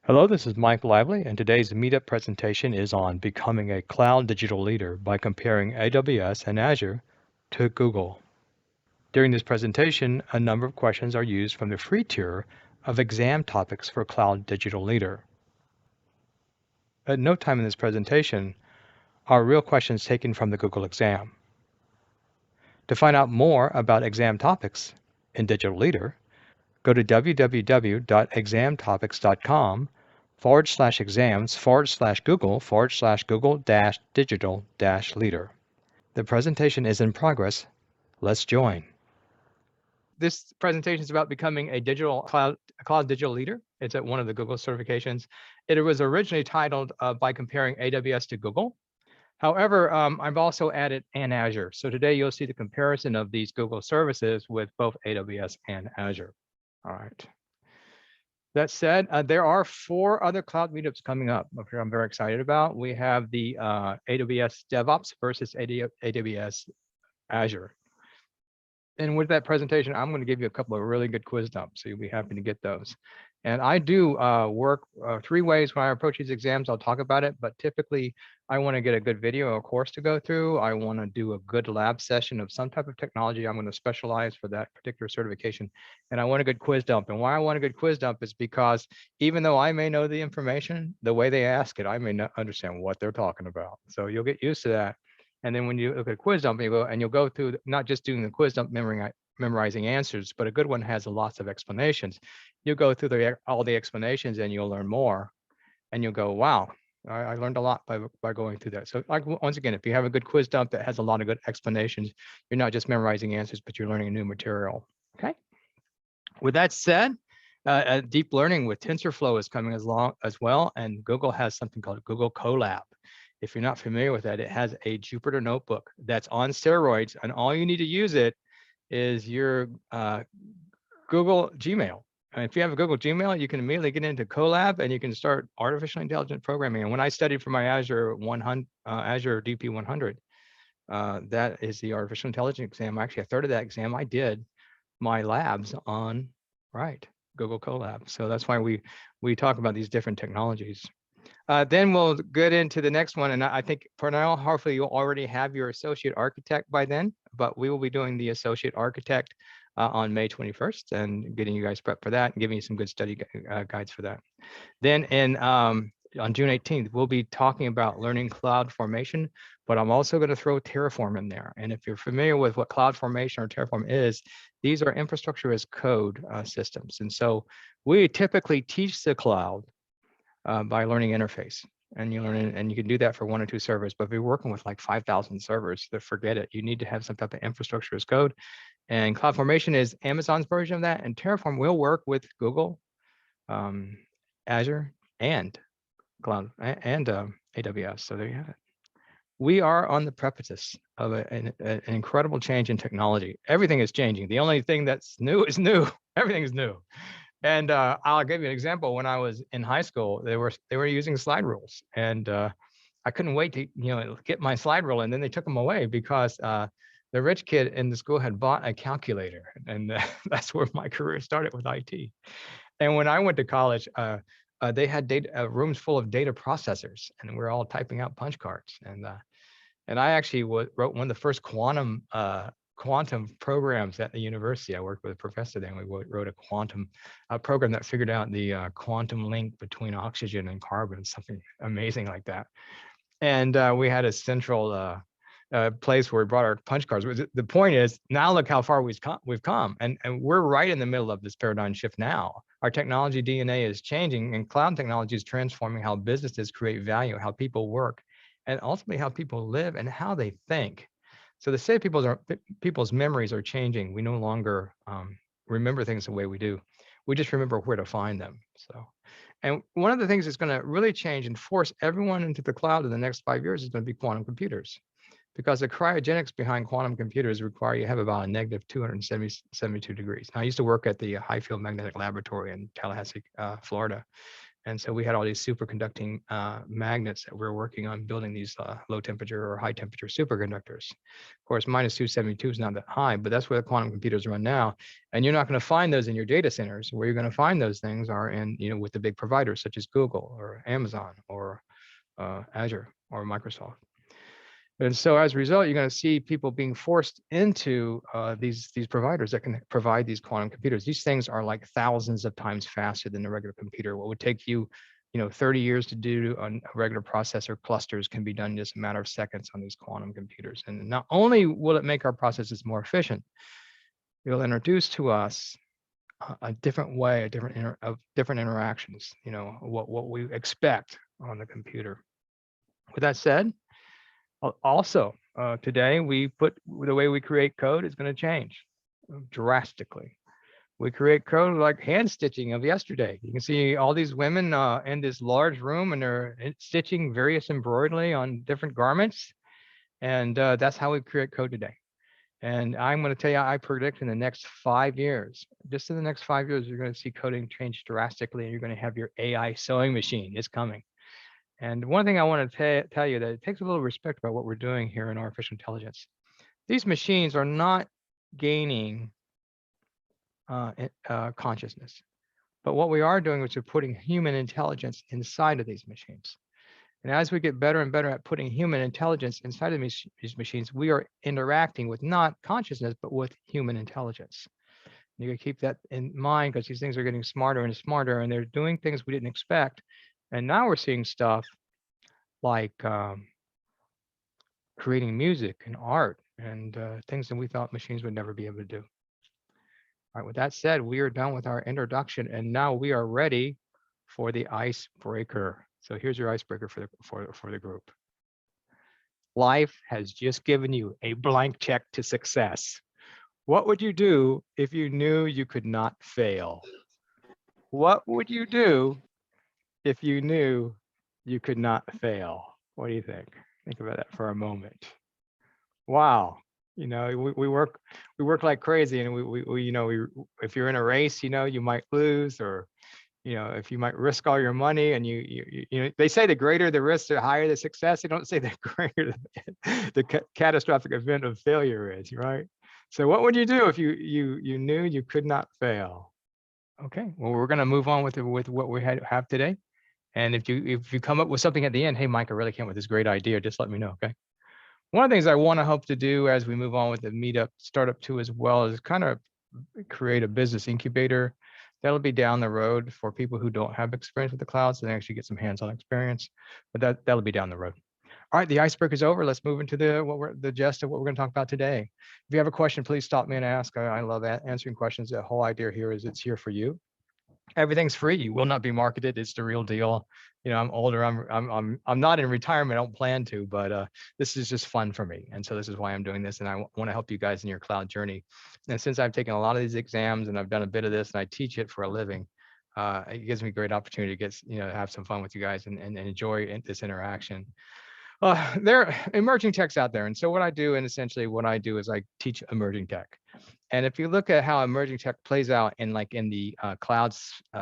Hello, this is Mike Lively, and today's Meetup presentation is on becoming a cloud digital leader by comparing AWS and Azure to Google. During this presentation, a number of questions are used from the free tier of exam topics for Cloud Digital Leader. At no time in this presentation are real questions taken from the Google exam. To find out more about exam topics in Digital Leader, go to www.examtopics.com/exams/Google/Google-digital-leader. The presentation is in progress. Let's join. This presentation is about becoming a cloud digital leader. It's at one of the Google certifications. It was originally titled by comparing AWS to Google. However, I've also added and Azure. So today you'll see the comparison of these Google services with both AWS and Azure. All right. That said, there are 4 other cloud meetups coming up, which I'm very excited about. We have the AWS DevOps versus AWS Azure. And with that presentation, I'm going to give you a couple of really good quiz dumps, so you'll be happy to get those. And I do work 3 ways when I approach these exams. I'll talk about it, but typically I want to get a good video or course to go through. I want to do a good lab session of some type of technology. I'm going to specialize for that particular certification. And I want a good quiz dump. And why I want a good quiz dump is because even though I may know the information, the way they ask it, I may not understand what they're talking about. So you'll get used to that. And then when you look at a quiz dump, you'll go through not just doing the quiz dump, memorizing answers, but a good one has lots of explanations. You'll go through all the explanations and you'll learn more. And you'll go, wow, I learned a lot by going through that. So like, once again, if you have a good quiz dump that has a lot of good explanations, you're not just memorizing answers, but you're learning new material. Okay. With that said, deep learning with TensorFlow is coming as well. And Google has something called Google Colab. If you're not familiar with that, it has a Jupyter notebook that's on steroids, and all you need to use it is your Google Gmail. And if you have a Google Gmail, you can immediately get into Colab and you can start artificial intelligence programming. And when I studied for my Azure DP 100, that is the artificial intelligence exam. Actually, a third of that exam I did my labs on Google Colab. So that's why we talk about these different technologies. Then we'll get into the next one. And I think for now, hopefully you'll already have your associate architect by then, but we will be doing the associate architect on May 21st and getting you guys prepped for that and giving you some good study guides for that. Then on June 18th, we'll be talking about learning CloudFormation, but I'm also going to throw Terraform in there. And if you're familiar with what CloudFormation or Terraform is, these are infrastructure as code systems. And so we typically teach the cloud by learning interface, and you can do that for 1 or 2 servers. But if you're working with like 5,000 servers, then forget it. You need to have some type of infrastructure as code. And CloudFormation is Amazon's version of that, and Terraform will work with Google, Azure, and Cloud and AWS. So there you have it. We are on the precipice of an incredible change in technology. Everything is changing. The only thing that's new is new. Everything is new. And I'll give you an example. When I was in high school, they were using slide rules, and I couldn't wait to get my slide rule. And then they took them away because the rich kid in the school had bought a calculator, and that's where my career started with IT. And when I went to college, they had rooms full of data processors, and we're all typing out punch cards. And I actually wrote one of the first quantum programs at the university. I worked with a professor there, and we wrote a quantum program that figured out the quantum link between oxygen and carbon, something amazing like that. And we had a central place where we brought our punch cards. The point is, now look how far we've come, and we're right in the middle of this paradigm shift now. Our technology DNA is changing, and cloud technology is transforming how businesses create value, how people work, and ultimately how people live and how they think. So to say people's memories are changing, we no longer remember things the way we do. We just remember where to find them. So, and one of the things that's going to really change and force everyone into the cloud in the next 5 years is going to be quantum computers, because the cryogenics behind quantum computers require you have about a negative 272 degrees. Now, I used to work at the High Field Magnetic Laboratory in Tallahassee, Florida. And so we had all these superconducting magnets that we were working on building these low temperature or high temperature superconductors. Of course, minus 272 is not that high, but that's where the quantum computers run now. And you're not going to find those in your data centers. Where you're going to find those things are in, with the big providers such as Google or Amazon or Azure or Microsoft. And so as a result, you're going to see people being forced into these providers that can provide these quantum computers. These things are like thousands of times faster than the regular computer. What would take you, 30 years to do on a regular processor clusters can be done in just a matter of seconds on these quantum computers. And not only will it make our processes more efficient, it'll introduce to us a different way, of different interactions, what we expect on the computer. With that said, also, today the way we create code is going to change drastically. We create code like hand stitching of yesterday. You can see all these women in this large room, and they're stitching various embroidery on different garments. And that's how we create code today. And I'm going to tell you, I predict in the next 5 years, just in the next 5 years, you're going to see coding change drastically, and you're going to have your AI sewing machine. It's coming. And one thing I want to tell you that it takes a little respect about what we're doing here in artificial intelligence. These machines are not gaining consciousness, but what we are doing is we're putting human intelligence inside of these machines. And as we get better and better at putting human intelligence inside of these machines, we are interacting with not consciousness, but with human intelligence. You got to keep that in mind, because these things are getting smarter and smarter, and they're doing things we didn't expect. And now we're seeing stuff like creating music and art and things that we thought machines would never be able to do. All right, with that said, we are done with our introduction, and now we are ready for the icebreaker. So here's your icebreaker for the group. Life has just given you a blank check to success. What would you do if you knew you could not fail? What would you do if you knew you could not fail? What do you think? Think about that for a moment. Wow. We work like crazy, and we if you're in a race, you might lose, or if you might risk all your money, and they say the greater the risk, the higher the success. They don't say the greater the catastrophic event of failure is, right? So what would you do if you knew you could not fail? Okay, well, we're going to move on with what we have today. And if you come up with something at the end, hey, Mike, I really came up with this great idea, just let me know, okay? One of the things I want to hope to do as we move on with the Meetup Startup 2 as well is kind of create a business incubator. That'll be down the road for people who don't have experience with the cloud, so they actually get some hands-on experience. But that'll be down the road. All right, the icebreaker is over. Let's move into the gist of what we're going to talk about today. If you have a question, please stop me and ask. I love answering questions. The whole idea here is it's here for you. Everything's free. You will not be marketed. It's the real deal. I'm older. I'm not in retirement. I don't plan to, but this is just fun for me. And so this is why I'm doing this. And I want to help you guys in your cloud journey. And since I've taken a lot of these exams and I've done a bit of this and I teach it for a living, it gives me a great opportunity to get, have some fun with you guys and enjoy this interaction. There are emerging techs out there. And so what I do, and essentially what I do is I teach emerging tech. And if you look at how emerging tech plays out in the cloud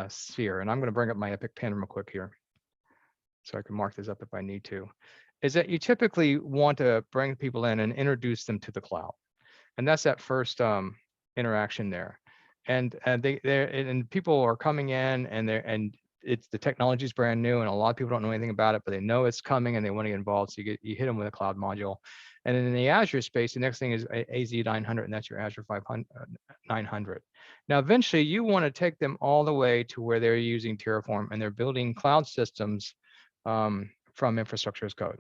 sphere, and I'm going to bring up my Epic pen real quick here, so I can mark this up if I need to, is that you typically want to bring people in and introduce them to the cloud, and that's that first interaction there. And people are coming in, and the technology is brand new, and a lot of people don't know anything about it, but they know it's coming and they want to get involved. So you hit them with a cloud module. And then in the Azure space, the next thing is AZ900, and that's your Azure 900. Now, eventually, you want to take them all the way to where they're using Terraform and they're building cloud systems from infrastructure as code.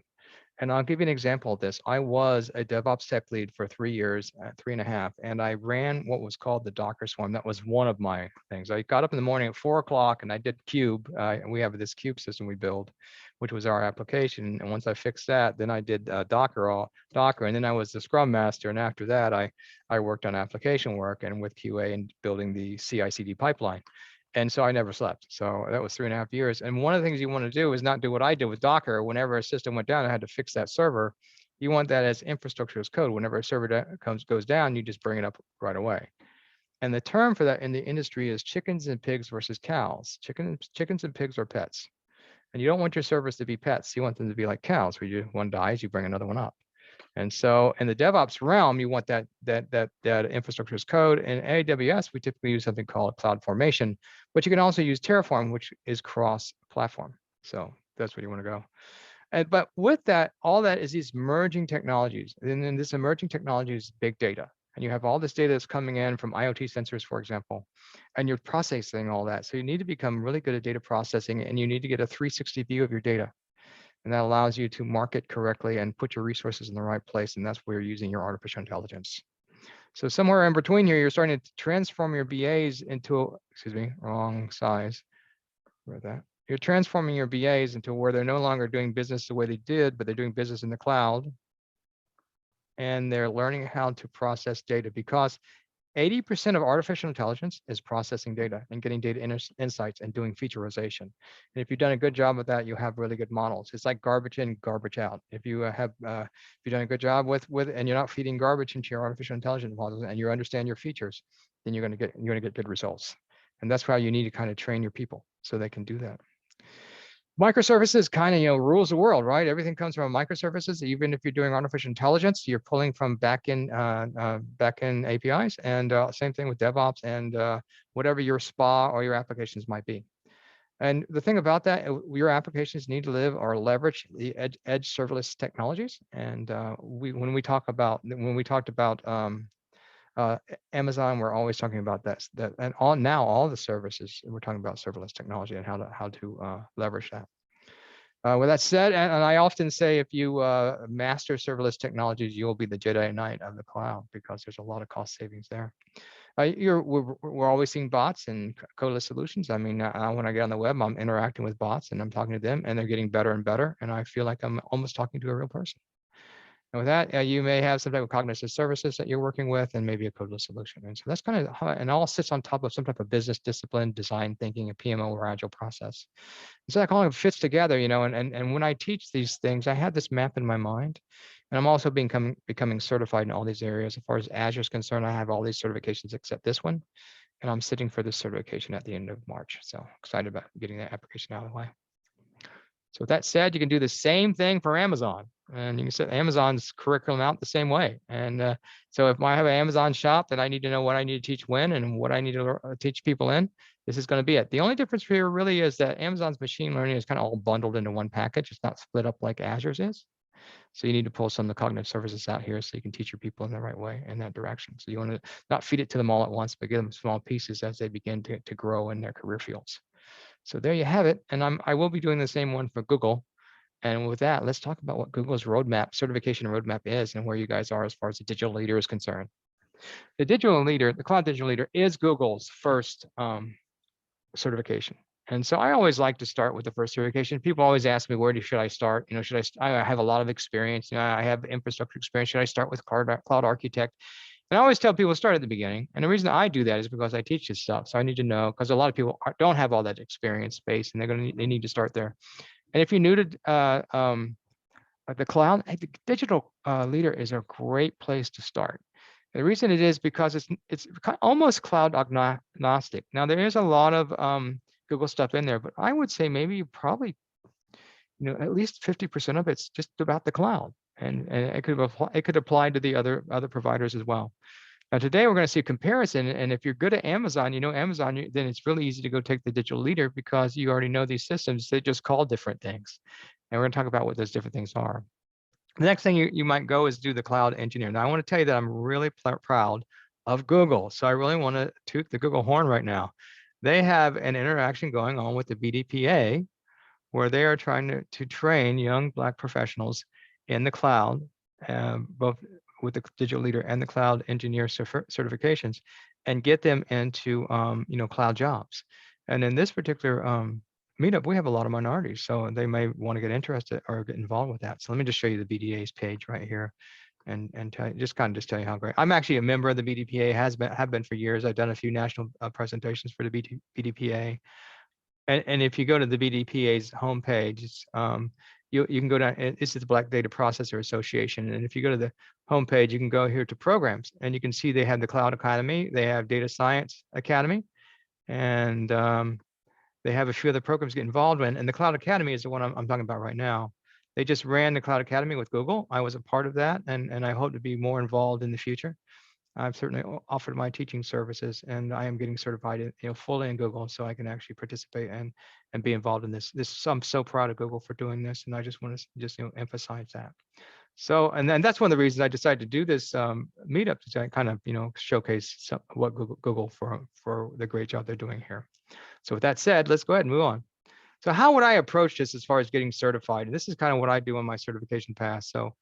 And I'll give you an example of this. I was a DevOps tech lead for 3 years, 3.5, and I ran what was called the Docker Swarm. That was one of my things. I got up in the morning at 4 o'clock and I did Cube. We have this Cube system we build, which was our application. And once I fixed that, then I did Docker, and then I was the Scrum Master. And after that, I worked on application work and with QA and building the CI/CD pipeline. And so I never slept. So that was 3.5 years. And one of the things you want to do is not do what I did with Docker. Whenever a system went down, I had to fix that server. You want that as infrastructure as code. Whenever a server goes down, you just bring it up right away. And the term for that in the industry is chickens and pigs versus cows. Chickens and pigs are pets. And you don't want your servers to be pets. You want them to be like cows, where one dies, you bring another one up. And so in the DevOps realm, you want that infrastructure as code. In AWS, we typically use something called CloudFormation, but you can also use Terraform, which is cross-platform. So that's where you want to go. But with that, all that is these emerging technologies. And then this emerging technology is big data. And you have all this data that's coming in from IoT sensors, for example, and you're processing all that. So you need to become really good at data processing, and you need to get a 360 view of your data. And that allows you to market correctly and put your resources in the right place. And that's where you're using your artificial intelligence. So somewhere in between here, you're starting to transform your BAs into, excuse me, wrong size. Where that? You're transforming your BAs into where they're no longer doing business the way they did, but they're doing business in the cloud. And they're learning how to process data, because 80% of artificial intelligence is processing data and getting data insights and doing featureization. And if you've done a good job with that, you have really good models. It's like garbage in, garbage out. If you if you've done a good job with and you're not feeding garbage into your artificial intelligence models, and you understand your features, then you're going to get good results. And that's why you need to kind of train your people so they can do that. Microservices kind of, rules the world, right? Everything comes from microservices. Even if you're doing artificial intelligence, you're pulling from backend APIs, and same thing with DevOps and whatever your SPA or your applications might be. And the thing about that, your applications need to live or leverage the edge serverless technologies. And when we talked about Amazon, we're always talking about that and all the services, we're talking about serverless technology and how to leverage that. With that said, and I often say, if you master serverless technologies, you'll be the Jedi Knight of the cloud, because there's a lot of cost savings there. We're always seeing bots and codeless solutions. I mean, when I get on the web, I'm interacting with bots and I'm talking to them, and they're getting better and better, and I feel like I'm almost talking to a real person. And with that, you may have some type of cognitive services that you're working with, and maybe a codeless solution. And so that's kind of how, and all sits on top of some type of business discipline, design thinking, a PMO or agile process. So that kind of fits together, and when I teach these things, I have this map in my mind. And I'm also becoming certified in all these areas. As far as Azure is concerned, I have all these certifications except this one. And I'm sitting for this certification at the end of March. So excited about getting that application out of the way. So with that said, you can do the same thing for Amazon, and you can set Amazon's curriculum out the same way. And so if I have an Amazon shop, then I need to know what I need to teach when and what I need to teach people in. This is going to be it. The only difference here really is that Amazon's machine learning is kind of all bundled into one package. It's not split up like Azure's is. So you need to pull some of the cognitive services out here so you can teach your people in the right way, in that direction. So you want to not feed it to them all at once, but give them small pieces as they begin to grow in their career fields. So there you have it. And I will be doing the same one for Google. And with that, let's talk about what Google's certification roadmap is, and where you guys are as far as the digital leader is concerned. The cloud digital leader is Google's first certification. And so I always like to start with the first certification. People always ask me, should I start? I have a lot of experience. I have infrastructure experience. Should I start with cloud architect? And I always tell people start at the beginning. And the reason I do that is because I teach this stuff. So I need to know, because a lot of people don't have all that experience base, and they need to start there. And if you're new to the cloud, the digital leader is a great place to start. The reason it is because it's almost cloud agnostic. Now there is a lot of Google stuff in there, but I would say maybe probably at least 50% of it's just about the cloud, and it could apply to the other providers as well. Now today we're going to see a comparison, and if you're good at Amazon, Amazon, then it's really easy to go take the digital leader, because you already know these systems. They just call different things, and we're going to talk about what those different things are. The next thing you might go is do the cloud engineer. Now I want to tell you that I'm really proud of Google, so I really want to toot the Google horn right now. They have an interaction going on with the BDPA, where they are trying to train young Black professionals in the cloud, both with the digital leader and the cloud engineer certifications, and get them into cloud jobs. And in this particular meetup, we have a lot of minorities, so they may want to get interested or get involved with that. So let me just show you the BDA's page right here, and tell you how great. I'm actually a member of the BDPA, have been for years. I've done a few national presentations for the BDPA. And if you go to the BDPA's homepage, you can go down, and this is the Black Data Processor Association. And if you go to the homepage, you can go here to programs, and you can see they have the Cloud Academy, they have Data Science Academy, and they have a few other programs get involved in. And the Cloud Academy is the one I'm talking about right now. They just ran the Cloud Academy with Google. I was a part of that, and I hope to be more involved in the future. I've certainly offered my teaching services, and I am getting certified, fully in Google, so I can actually participate and be involved in this. I'm so proud of Google for doing this, and I just want to just emphasize that. So, and then that's one of the reasons I decided to do this meetup, to kind of showcase what Google for the great job they're doing here. So with that said, let's go ahead and move on. So how would I approach this as far as getting certified? And this is kind of what I do on my certification path. So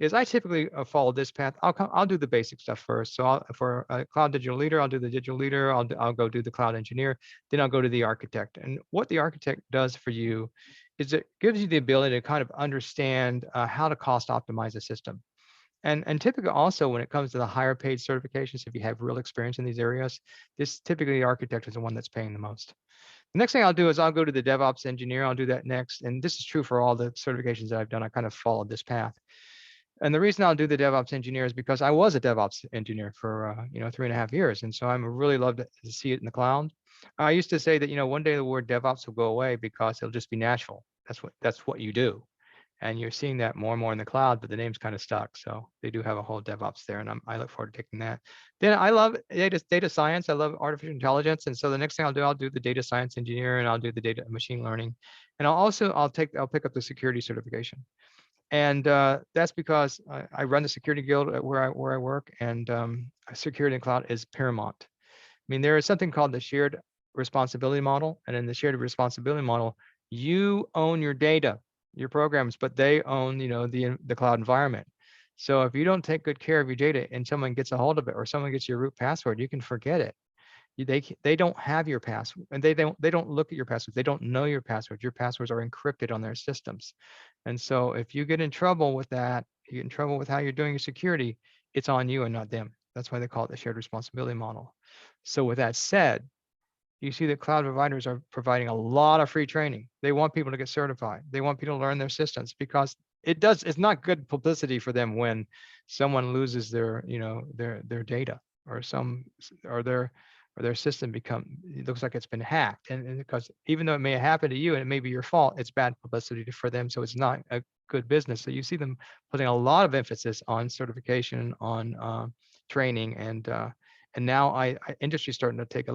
is I typically follow this path. I'll do the basic stuff first. So for a cloud digital leader, I'll do the digital leader. I'll go do the cloud engineer. Then I'll go to the architect. And what the architect does for you is it gives you the ability to kind of understand how to cost optimize a system. And typically also when it comes to the higher paid certifications, if you have real experience in these areas, typically the architect is the one that's paying the most. The next thing I'll do is I'll go to the DevOps engineer. I'll do that next. And this is true for all the certifications that I've done. I kind of followed this path. And the reason I'll do the DevOps engineer is because I was a DevOps engineer for 3.5 years, and so I'm really love to see it in the cloud. I used to say that one day the word DevOps will go away because it'll just be natural. That's what you do, and you're seeing that more and more in the cloud. But the name's kind of stuck, so they do have a whole DevOps there, and I look forward to taking that. Then I love data science. I love artificial intelligence, and so the next thing I'll do the data science engineer, and I'll do the data machine learning, and I'll pick up the security certification. And that's because I run the security guild at where I work, and security in cloud is paramount. I mean, there is something called the shared responsibility model, and in the shared responsibility model, you own your data, your programs, but they own the cloud environment. So if you don't take good care of your data and someone gets a hold of it, or someone gets your root password, you can forget it. They don't have your password, and they don't look at your passwords. They don't know your passwords. Your passwords are encrypted on their systems. And so if you get in trouble with that, you get in trouble with how you're doing your security, it's on you and not them. That's why they call it the shared responsibility model. So with that said, you see that cloud providers are providing a lot of free training. They want people to get certified. They want people to learn their systems, because it's not good publicity for them when someone loses their data, or their system it looks like it's been hacked. And because even though it may have happened to you and it may be your fault, it's bad publicity for them. So it's not a good business. So you see them putting a lot of emphasis on certification, on training, and now industry's starting to take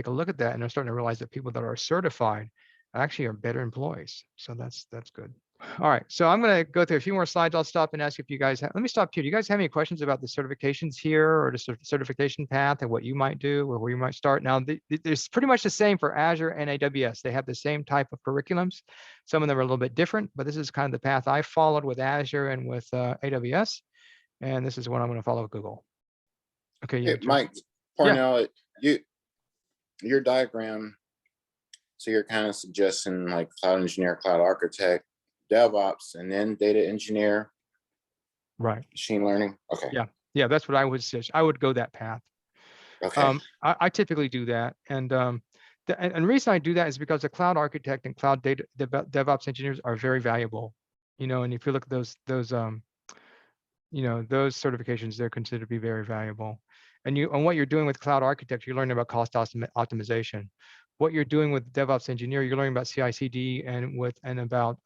a look at that, and they're starting to realize that people that are certified actually are better employees. So that's good. All right, so I'm going to go through a few more slides. I'll stop and ask if you guys let me stop here. Do you guys have any questions about the certifications here, or the certification path, and what you might do, or where you might start? Now, it's pretty much the same for Azure and AWS. They have the same type of curriculums. Some of them are a little bit different, but this is kind of the path I followed with Azure and with AWS, and this is what I'm going to follow with Google. Okay, yeah, Mike, point out your diagram. So you're kind of suggesting like cloud engineer, cloud architect, DevOps, and then data engineer, right? Machine learning. Okay. Yeah, that's what I would suggest. I would go that path. Okay. I typically do that, and the reason I do that is because the cloud architect and cloud data DevOps engineers are very valuable. And if you look at those certifications, they're considered to be very valuable. And what you're doing with cloud architect, you're learning about cost optimization. What you're doing with DevOps engineer, you're learning about CI/CD and about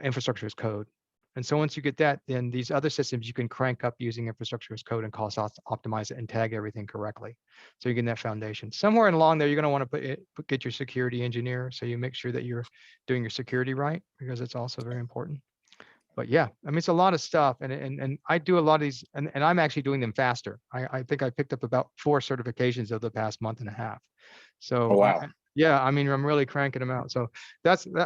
infrastructure as code. And so once you get that, then these other systems you can crank up using infrastructure as code and cost optimize it and tag everything correctly. So you're getting that foundation. Somewhere along there, you're going to want to get your security engineer, so you make sure that you're doing your security right, because it's also very important. But yeah, I mean, it's a lot of stuff, and I do a lot of these, and I'm actually doing them faster. I think I picked up about 4 certifications over the past month and a half. So oh, wow. yeah, I mean, I'm really cranking them out. So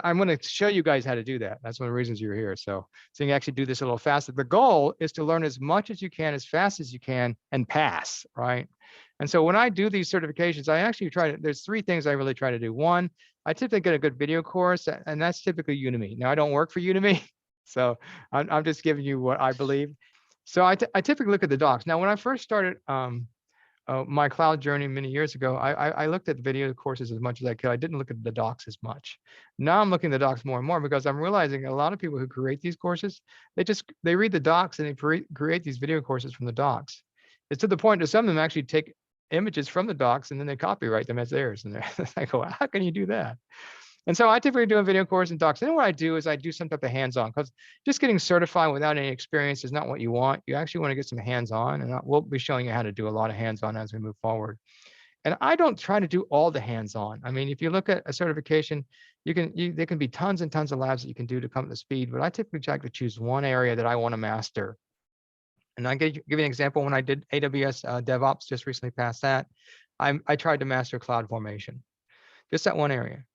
I'm going to show you guys how to do that. That's one of the reasons you're here. So you can actually do this a little faster. The goal is to learn as much as you can, as fast as you can, and pass, right? And so when I do these certifications, I actually there's 3 things I really try to do. One, I typically get a good video course, and that's typically Udemy. Now, I don't work for Udemy, so I'm just giving you what I believe. So I typically look at the docs. Now, when I first started my cloud journey many years ago, I looked at video courses as much as I could. I didn't look at the docs as much. Now I'm looking at the docs more and more because I'm realizing a lot of people who create these courses, they read the docs and they create these video courses from the docs. It's to the point that some of them actually take images from the docs and then they copyright them as theirs. And they're like, well, how can you do that? And so I typically do a video course and docs. And then what I do is I do some type of hands-on, because just getting certified without any experience is not what you want. You actually want to get some hands-on, and we'll be showing you how to do a lot of hands-on as we move forward. And I don't try to do all the hands-on. I mean, if you look at a certification, there can be tons and tons of labs that you can do to come up to speed, but I typically try to choose one area that I want to master. And I give you an example. When I did AWS DevOps, just recently passed that, I tried to master cloud formation, just that one area.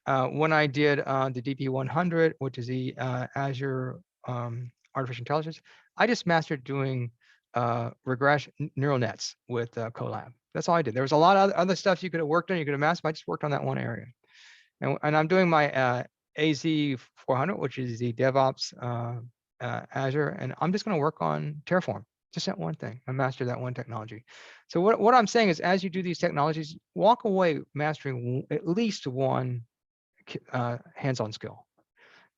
When I did the DP100, which is the Azure artificial intelligence, I just mastered doing regression neural nets with Colab. That's all I did. There was a lot of other stuff you could have worked on. You could have mastered. I just worked on that one area. And I'm doing my AZ400, which is the DevOps Azure, and I'm just going to work on Terraform. Just that one thing. I mastered that one technology. So what I'm saying is, as you do these technologies, walk away mastering at least one hands-on skill,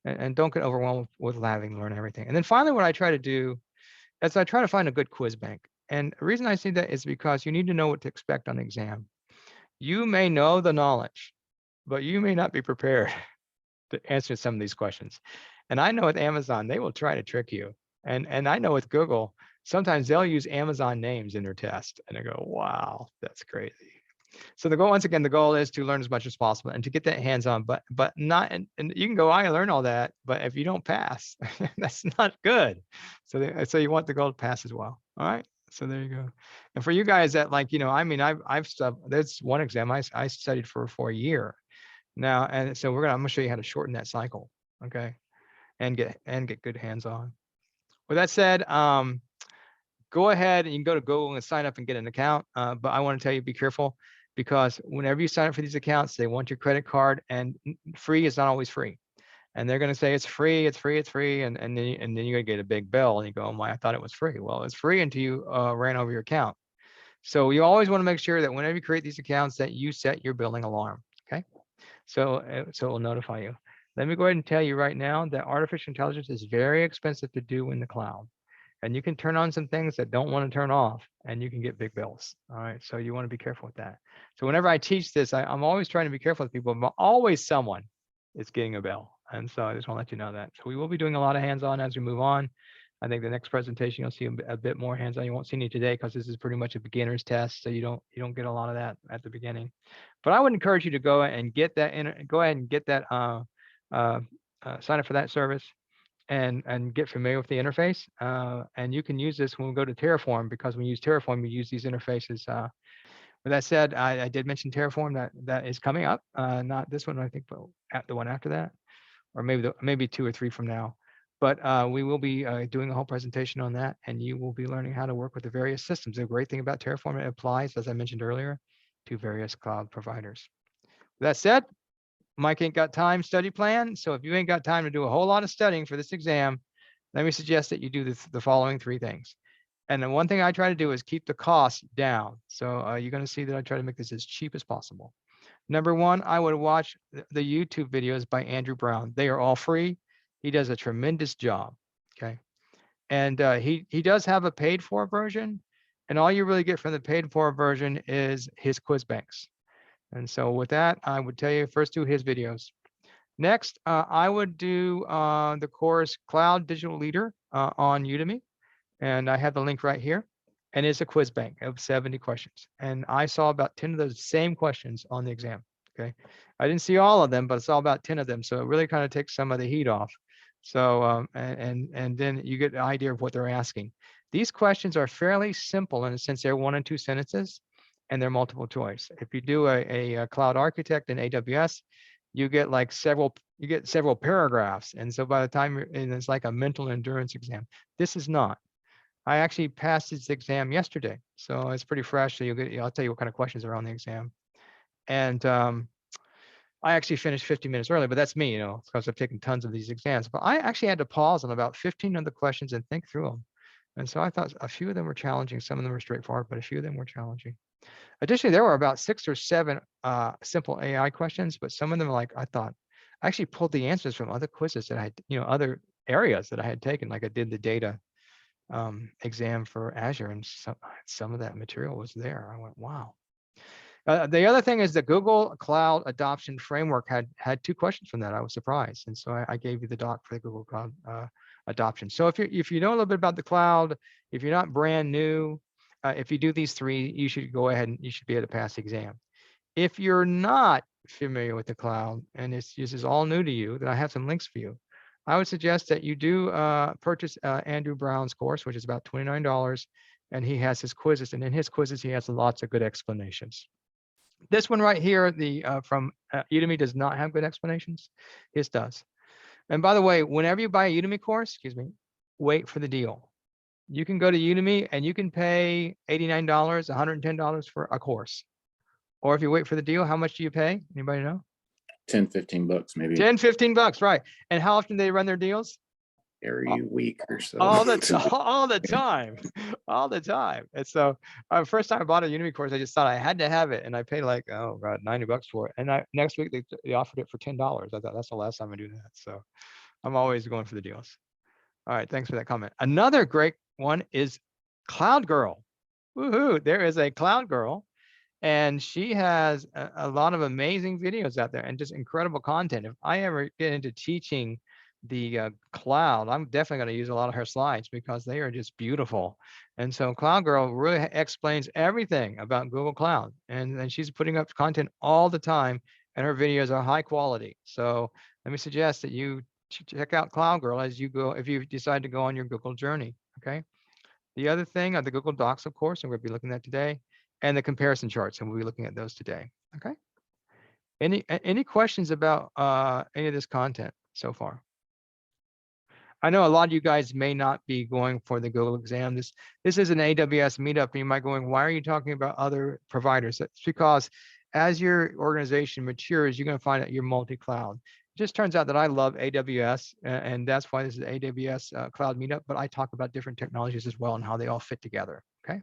and don't get overwhelmed with having to learn everything. And then finally, what I try to do is I try to find a good quiz bank. And the reason I say that is because you need to know what to expect on the exam. You may know the knowledge, but you may not be prepared to answer some of these questions. And I know with Amazon, they will try to trick you. And I know with Google, sometimes they'll use Amazon names in their test, and I go, wow, that's crazy. So the goal, once again, the goal is to learn as much as possible and to get that hands-on, but not, and you can go, I learn all that, but if you don't pass, that's not good. So you want the goal to pass as well. All right. So there you go. And for you guys that, like, I mean, there's one exam I studied for a year now. And so I'm gonna show you how to shorten that cycle. Okay. And get good hands-on. With that said, go ahead and you can go to Google and sign up and get an account. But I want to tell you, be careful, because whenever you sign up for these accounts, they want your credit card, and free is not always free. And they're going to say it's free, it's free, it's free. And then you're going to get a big bill and you go, oh my, I thought it was free. Well, it's free until you ran over your account. So you always want to make sure that whenever you create these accounts that you set your billing alarm. Okay. So it will notify you. Let me go ahead and tell you right now that artificial intelligence is very expensive to do in the cloud. And you can turn on some things that don't want to turn off, and you can get big bills. All right. So you want to be careful with that. So whenever I teach this, I'm always trying to be careful with people, but always someone is getting a bill. And so I just want to let you know that. So we will be doing a lot of hands-on as we move on. I think the next presentation, you'll see a bit more hands-on. You won't see any today because this is pretty much a beginner's test. So you don't get a lot of that at the beginning. But I would encourage you to go and get that sign up for that service. And get familiar with the interface. And you can use this when we go to Terraform, because when you use Terraform, you use these interfaces. With that said, I did mention Terraform that is coming up. Not this one, I think, but the one after that, or maybe 2 or 3 from now. But we will be doing a whole presentation on that, and you will be learning how to work with the various systems. The great thing about Terraform, it applies, as I mentioned earlier, to various cloud providers. With that said, Mike ain't got time study plan. So if you ain't got time to do a whole lot of studying for this exam, let me suggest that you do the following 3 things. And the one thing I try to do is keep the cost down. So you're going to see that I try to make this as cheap as possible. Number 1, I would watch the YouTube videos by Andrew Brown. They are all free. He does a tremendous job. Okay. And he does have a paid for version. And all you really get from the paid for version is his quiz banks. And so with that, I would tell you first do his videos. Next, I would do the course Cloud Digital Leader on Udemy. And I have the link right here. And it's a quiz bank of 70 questions. And I saw about 10 of those same questions on the exam. Okay. I didn't see all of them, but I saw about 10 of them. So it really kind of takes some of the heat off. So, and then you get an idea of what they're asking. These questions are fairly simple in a sense. They're 1 and 2 sentences. And they're multiple choice. If you do a cloud architect in AWS, you get several paragraphs. And so by the time it's like a mental endurance exam. This is not. I actually passed this exam yesterday. So it's pretty fresh. So I'll tell you what kind of questions are on the exam. And I actually finished 50 minutes early, but that's me, because I've taken tons of these exams. But I actually had to pause on about 15 of the questions and think through them. And so I thought a few of them were challenging. Some of them were straightforward, but a few of them were challenging. Additionally, there were about 6 or 7 simple AI questions, but some of them, like, I actually pulled the answers from other quizzes that other areas that I had taken, like I did the data exam for Azure, and some of that material was there. I went, wow. The other thing is the Google Cloud Adoption Framework had 2 questions from that. I was surprised, and so I gave you the doc for the Google Cloud adoption. So if you know a little bit about the cloud, if you're not brand new, if you do these 3, you should go ahead and you should be able to pass the exam. If you're not familiar with the cloud and this is all new to you, then I have some links for you. I would suggest that you do purchase Andrew Brown's course, which is about $29, and he has his quizzes, and in his quizzes he has lots of good explanations. This one right here, the from Udemy, does not have good explanations. His does. And by the way, whenever you buy a Udemy course, wait for the deal. You can go to Udemy and you can pay $89, $110 for a course. Or if you wait for the deal, how much do you pay? Anybody know? 10, 15 bucks maybe. 10, 15 bucks, right. And how often do they run their deals? Every week or so. All the time. All the time. And so first time I bought a Udemy course, I just thought I had to have it. And I paid like, oh God, 90 bucks for it. And next week they offered it for $10. I thought that's the last time I do that. So I'm always going for the deals. All right, thanks for that comment. Another great one is Cloud Girl. Woohoo, there is a Cloud Girl. And she has a lot of amazing videos out there and just incredible content. If I ever get into teaching the cloud, I'm definitely going to use a lot of her slides because they are just beautiful. And so Cloud Girl really explains everything about Google Cloud. And she's putting up content all the time, and her videos are high quality. So let me suggest that you check out Cloud Girl as you go, if you decide to go on your Google journey, okay? The other thing are the Google Docs, of course, and we'll be looking at today, and the comparison charts, and we'll be looking at those today, okay? Any questions about any of this content so far? I know a lot of you guys may not be going for the Google exam. This is an AWS meetup, and you might be going, why are you talking about other providers? That's because as your organization matures, you're going to find out you're multi-cloud. It just turns out that I love AWS, and that's why this is AWS Cloud Meetup, but I talk about different technologies as well and how they all fit together, okay?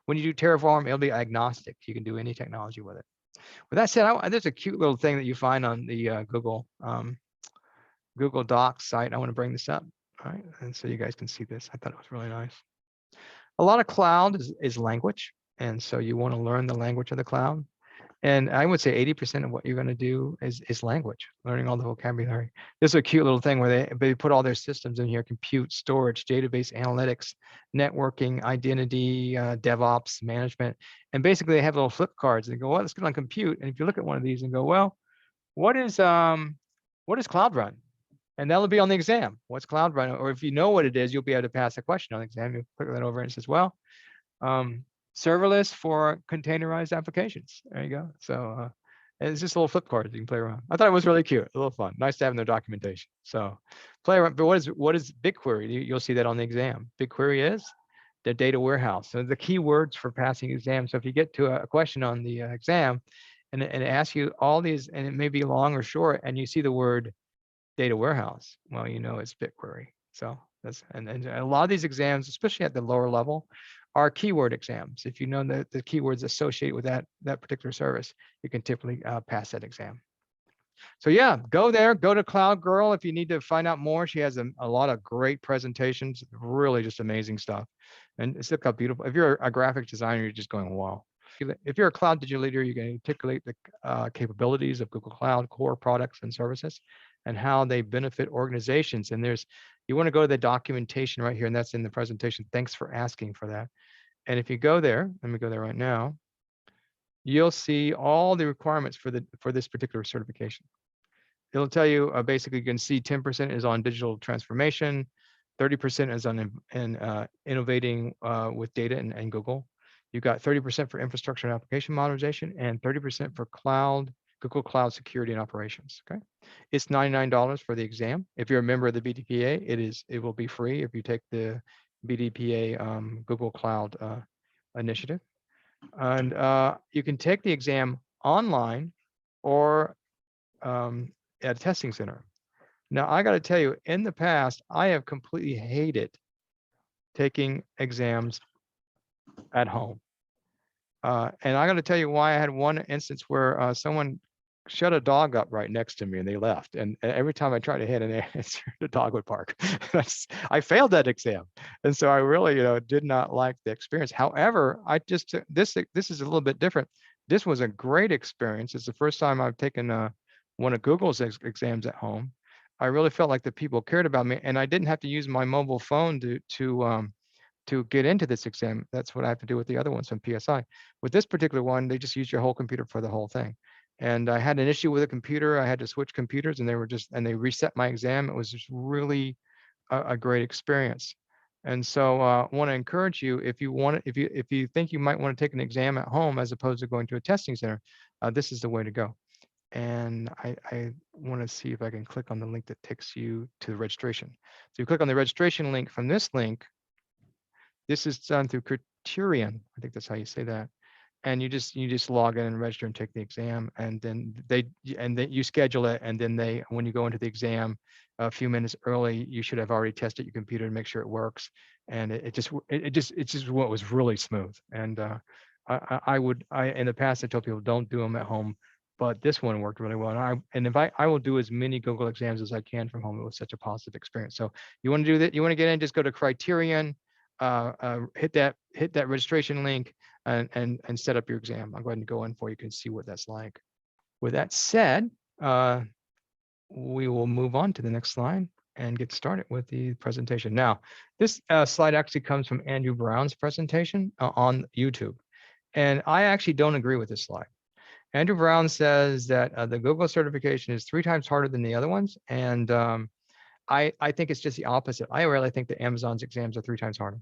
When you do Terraform, it'll be agnostic. You can do any technology with it. With that said, there's a cute little thing that you find on the Google Docs site. I want to bring this up, all right? And so you guys can see this. I thought it was really nice. A lot of cloud is language. And so you want to learn the language of the cloud. And I would say 80% of what you're going to do is language, learning all the vocabulary. This is a cute little thing where they put all their systems in here: compute, storage, database, analytics, networking, identity, DevOps, management. And basically they have little flip cards and go, well, let's get on compute. And if you look at one of these and go, well, what is Cloud Run? And that'll be on the exam. What's Cloud Run? Or if you know what it is, you'll be able to pass a question on the exam. You click that over and it says, well, serverless for containerized applications. There you go. So it's just a little flip card you can play around. I thought it was really cute, a little fun, nice to have in their documentation. So play around. But what is BigQuery? You'll see that on the exam. BigQuery is the data warehouse. So the key words for passing exam. So if you get to a question on the exam and it asks you all these, and it may be long or short, and you see the word data warehouse, well, you know it's BigQuery. So that's, and a lot of these exams, especially at the lower level, are keyword exams. If you know the keywords associated with that particular service, you can typically pass that exam. So yeah, go there, go to Cloud Girl if you need to find out more. She has a lot of great presentations, really just amazing stuff. And it's look how beautiful. If you're a graphic designer, you're just going, wow. If you're a cloud digital leader, you can articulate the capabilities of Google Cloud core products and services and how they benefit organizations. And you want to go to the documentation right here, and that's in the presentation. Thanks for asking for that. And if you go there, let me go there right now, you'll see all the requirements for this particular certification. It'll tell you basically, you can see 10% is on digital transformation, 30% is on innovating with data and Google. You've got 30% for infrastructure and application modernization, and 30% for Google Cloud security and operations. Okay, it's $99 for the exam. If you're a member of the BDPA, it will be free if you take the BDPA Google Cloud initiative. And you can take the exam online or at a testing center. Now, I got to tell you, in the past, I have completely hated taking exams at home. And I got to tell you why. I had one instance where someone shut a dog up right next to me and they left. And every time I tried to hit an answer, the dog would bark. I failed that exam. And so I really, did not like the experience. However, I just took this is a little bit different. This was a great experience. It's the first time I've taken one of Google's exams at home. I really felt like the people cared about me, and I didn't have to use my mobile phone to get into this exam. That's what I have to do with the other ones from PSI. With this particular one, they just use your whole computer for the whole thing. And I had an issue with a computer. I had to switch computers, and they reset my exam. It was just really a great experience. And so I want to encourage you, if you think you might want to take an exam at home as opposed to going to a testing center, this is the way to go. And I want to see if I can click on the link that takes you to the registration. So you click on the registration link from this link. This is done through Criterion. I think that's how you say that. And you just log in and register and take the exam, and then you schedule it, and then when you go into the exam a few minutes early, you should have already tested your computer to make sure it works. And it's just what was really smooth. And I in the past I told people don't do them at home, but this one worked really well. And I will do as many Google exams as I can from home. It was such a positive experience. So you want to do that? You want to get in? Just go to Criterion. Hit that registration link and set up your exam. I'll go ahead and go in for you. You can see what that's like. With that said, we will move on to the next slide and get started with the presentation. Now, this slide actually comes from Andrew Brown's presentation on YouTube. And I actually don't agree with this slide. Andrew Brown says that the Google certification is 3 times harder than the other ones. And I think it's just the opposite. I really think that Amazon's exams are 3 times harder.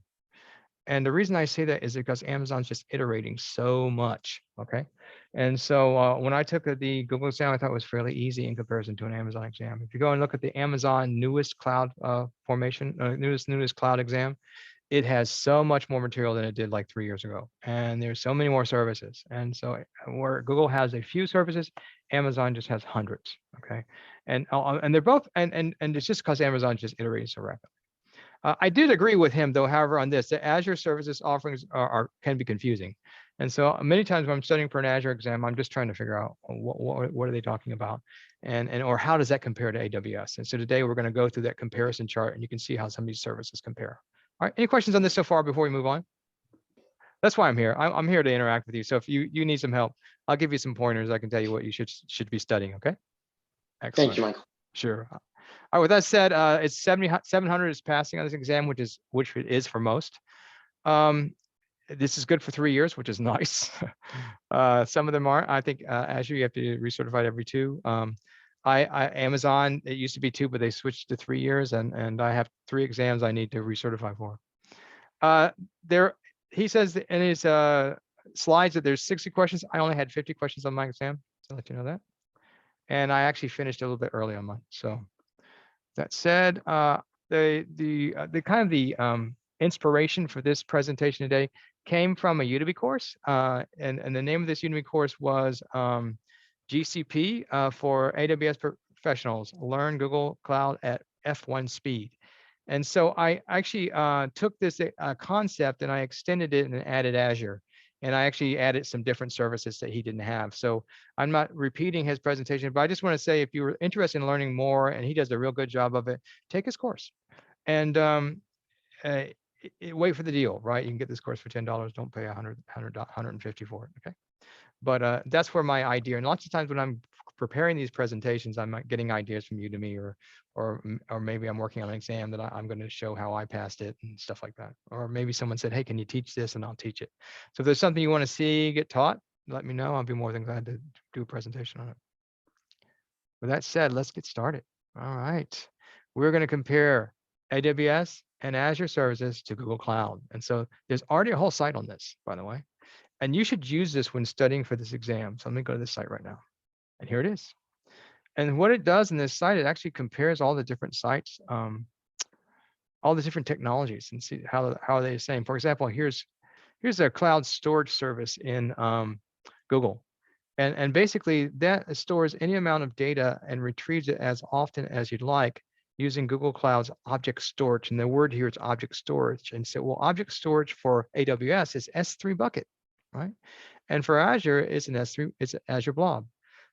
And the reason I say that is because Amazon's just iterating so much, okay? And so when I took the Google exam, I thought it was fairly easy in comparison to an Amazon exam. If you go and look at the Amazon newest cloud newest cloud exam, it has so much more material than it did like 3 years ago. And there's so many more services. And so where Google has a few services, Amazon just has hundreds, okay? And they're both, and it's just because Amazon just iterating so rapidly. I did agree with him, though, however, on this, that Azure services offerings can be confusing. And so many times when I'm studying for an Azure exam, I'm just trying to figure out what are they talking about, or how does that compare to AWS? And so today we're going to go through that comparison chart, and you can see how some of these services compare. All right, any questions on this so far before we move on? That's why I'm here. I'm here to interact with you. So if you need some help, I'll give you some pointers. I can tell you what you should be studying, okay? Excellent. Thank you, Michael. Sure. All right, with that said, it's 700 is passing on this exam, which it is for most. This is good for 3 years, which is nice. Some of them aren't. I think Azure, you have to recertify every 2. Amazon, it used to be 2, but they switched to 3 years, and I have 3 exams I need to recertify for. He says in his slides that there's 60 questions. I only had 50 questions on my exam, to let you know that. And I actually finished a little bit early on mine. So that said, the inspiration for this presentation today came from a Udemy course, and the name of this Udemy course was GCP for AWS professionals, learn Google Cloud at F1 speed. And so I actually took this concept and I extended it and added Azure. And I actually added some different services that he didn't have. So I'm not repeating his presentation, but I just want to say, if you were interested in learning more, and he does a real good job of it, take his course. And wait for the deal, right? You can get this course for $10. Don't pay $150 for it, okay? But that's where my idea, and lots of times when I'm preparing these presentations, I'm getting ideas from Udemy, or maybe I'm working on an exam that I'm going to show how I passed it and stuff like that. Or maybe someone said, hey, can you teach this? And I'll teach it. So if there's something you want to see get taught, let me know. I'll be more than glad to do a presentation on it. With that said, let's get started. All right. We're going to compare AWS and Azure services to Google Cloud. And so there's already a whole site on this, by the way. And you should use this when studying for this exam. So let me go to this site right now. And here it is. And what it does in this site, it actually compares all the different sites, all the different technologies, and see how are they the same. For example, here's a cloud storage service in Google. And basically that stores any amount of data and retrieves it as often as you'd like using Google Cloud's object storage. And the word here is object storage. And so, well, object storage for AWS is S3 bucket, right? And for Azure, it's an S3, it's Azure Blob.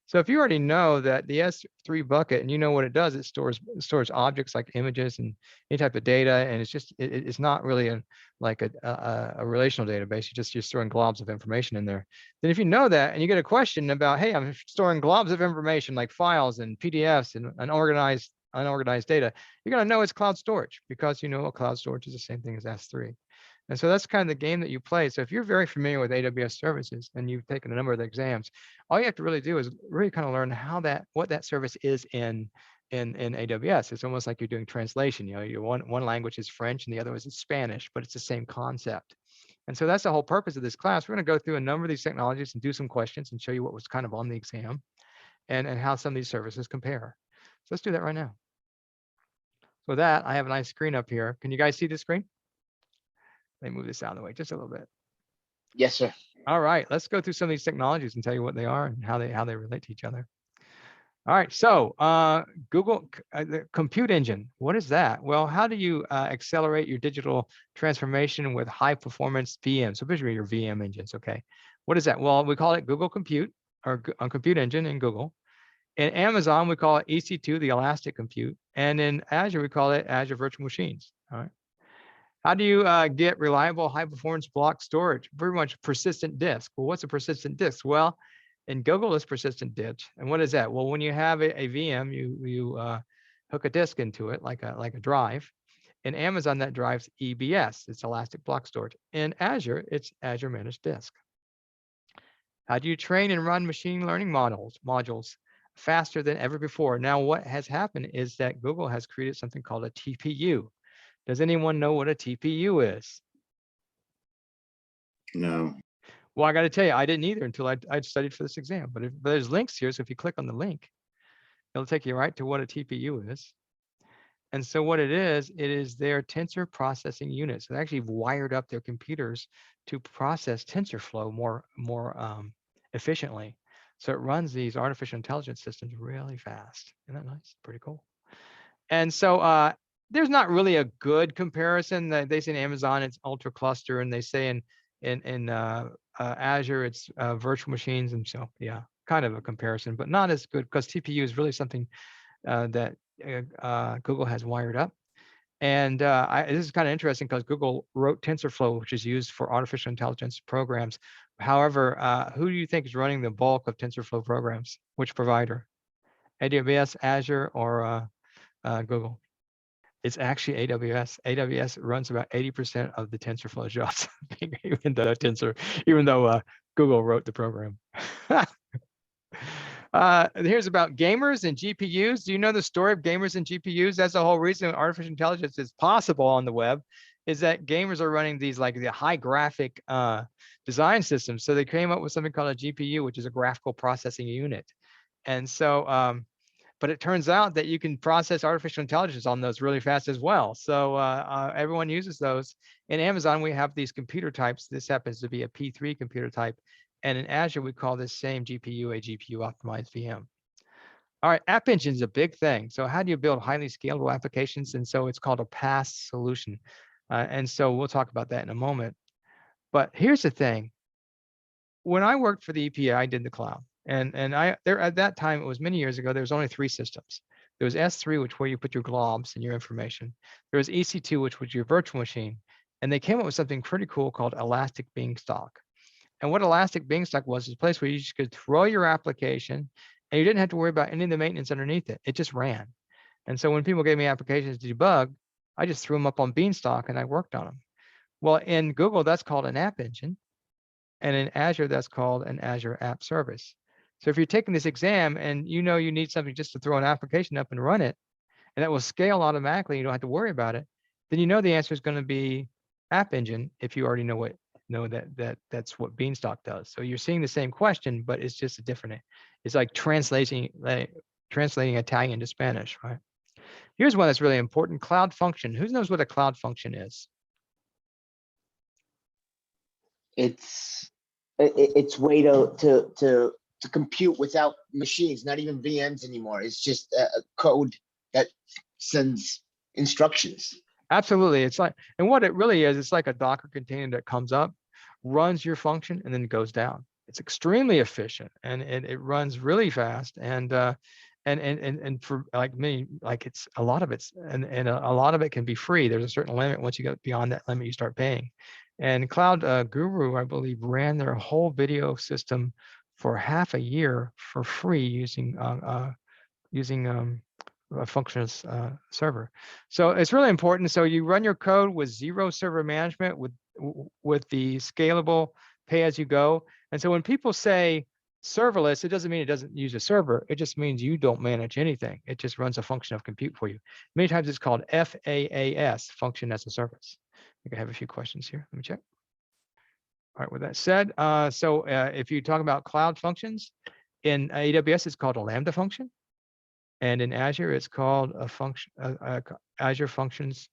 So if you already know that the S3 bucket, and you know what it does, it stores objects like images and any type of data, and it's just it's not really like a relational database. You're storing globs of information in there. Then if you know that, and you get a question about, hey, I'm storing globs of information like files and PDFs and unorganized data, you're gonna know it's cloud storage, because you know cloud storage is the same thing as S3. And so that's kind of the game that you play. So if you're very familiar with AWS services and you've taken a number of the exams, all you have to really do is really kind of learn what that service is in AWS. It's almost like you're doing translation. One language is French and the other is Spanish, but it's the same concept. And so that's the whole purpose of this class. We're going to go through a number of these technologies and do some questions and show you what was kind of on the exam and how some of these services compare. So let's do that right now. So with that, I have a nice screen up here. Can you guys see the screen? Let me move this out of the way just a little bit. Yes, sir. All right, let's go through some of these technologies and tell you what they are and how they relate to each other. All right, so Google the compute engine, what is that? Well, how do you accelerate your digital transformation with high performance VM? So basically your VM engines, okay. What is that? Well, we call it Google Compute, or Compute Engine in Google. In Amazon, we call it EC2, the Elastic Compute. And in Azure, we call it Azure Virtual Machines, all right. How do you get reliable high-performance block storage? Very much persistent disk. Well, what's a persistent disk? Well, in Google, it's persistent disk. And what is that? Well, when you have a VM, you hook a disk into it, like a drive. In Amazon, that drive's EBS. It's Elastic Block Storage. In Azure, it's Azure Managed Disk. How do you train and run machine learning modules faster than ever before? Now, what has happened is that Google has created something called a TPU. Does anyone know what a TPU is? No. Well, I got to tell you, I didn't either until I studied for this exam. But there's links here, so if you click on the link, it'll take you right to what a TPU is. And so what it is their tensor processing unit. So they actually wired up their computers to process TensorFlow more efficiently. So it runs these artificial intelligence systems really fast. Isn't that nice? Pretty cool. And so there's not really a good comparison. They say in Amazon it's ultra cluster, and they say in Azure it's virtual machines, and so yeah, kind of a comparison, but not as good, because TPU is really something that Google has wired up. And this is kind of interesting because Google wrote TensorFlow, which is used for artificial intelligence programs. However, who do you think is running the bulk of TensorFlow programs? Which provider? AWS, Azure, or Google? It's actually AWS. AWS runs about 80% of the TensorFlow jobs, even though Google wrote the program. Here's about gamers and GPUs. Do you know the story of gamers and GPUs? That's the whole reason artificial intelligence is possible on the web, is that gamers are running these like the high graphic design systems. So they came up with something called a GPU, which is a graphical processing unit. And so, but it turns out that you can process artificial intelligence on those really fast as well. So everyone uses those. In Amazon, we have these computer types. This happens to be a P3 computer type. And in Azure, we call this same GPU a GPU optimized VM. All right, App Engine is a big thing. So how do you build highly scalable applications? And so it's called a PaaS solution. And so we'll talk about that in a moment. But here's the thing. When I worked for the EPA, I did the cloud. And there at that time, it was many years ago, there was only 3 systems. There was S3, which where you put your globs and your information. There was EC2, which was your virtual machine. And they came up with something pretty cool called Elastic Beanstalk. And what Elastic Beanstalk was is a place where you just could throw your application and you didn't have to worry about any of the maintenance underneath it. It just ran. And so when people gave me applications to debug, I just threw them up on Beanstalk and I worked on them. Well, in Google, that's called an App Engine. And in Azure, that's called an Azure App Service. So if you're taking this exam and you know you need something just to throw an application up and run it, and that will scale automatically, you don't have to worry about it, then you know the answer is going to be App Engine if you already know that's what Beanstalk does. So you're seeing the same question, but it's just a different. It's like translating Italian to Spanish, right? Here's one that's really important: Cloud Function. Who knows what a Cloud Function is? It's way to compute without machines, not even VMs anymore. It's just a code that sends instructions. Absolutely. It's like, and what it really is, it's like a Docker container that comes up, runs your function, and then goes down. It's extremely efficient, and it runs really fast. And for like me, like it's a lot of it's and a lot of it can be free. There's a certain limit. Once you go beyond that limit, you start paying. And Cloud Guru, I believe, ran their whole video system for half a year for free using a functions server. So it's really important. So you run your code with zero server management with the scalable pay as you go. And so when people say serverless, it doesn't mean it doesn't use a server. It just means you don't manage anything. It just runs a function of compute for you. Many times it's called FAAS, function as a service. I think I have a few questions here. Let me check. All right, with that said, if you talk about cloud functions, in AWS, it's called a Lambda function. And in Azure, it's called a function, Azure Functions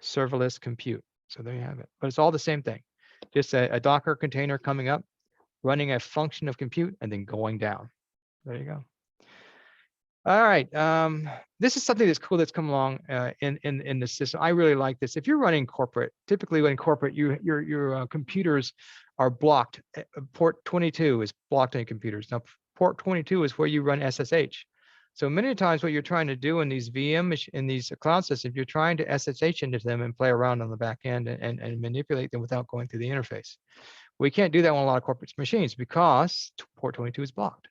Serverless Compute. So there you have it. But it's all the same thing. Just a Docker container coming up, running a function of compute, and then going down. There you go. All right. This is something that's cool that's come along in the system. I really like this. If you're running corporate, typically when corporate, your computers are blocked. Port 22 is blocked on computers. Now, port 22 is where you run SSH. So many times what you're trying to do in these in these cloud systems, you're trying to SSH into them and play around on the back end and manipulate them without going through the interface. We can't do that on a lot of corporate machines because port 22 is blocked.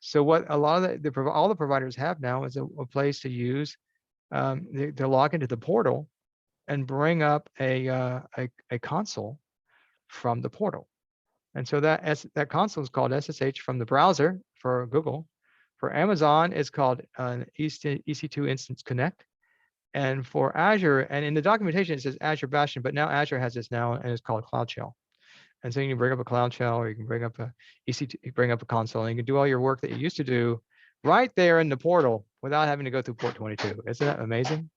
So what a lot of all the providers have now is a place to use, they log into the portal and bring up a console from the portal. And so that console is called SSH from the browser for Google. For Amazon, it's called an EC2 Instance Connect. And for Azure, and in the documentation, it says Azure Bastion, but now Azure has this now, and it's called Cloud Shell. And so you can bring up a Cloud Shell, or you can bring up a EC2, bring up a console, and you can do all your work that you used to do right there in the portal without having to go through port 22. Isn't that amazing?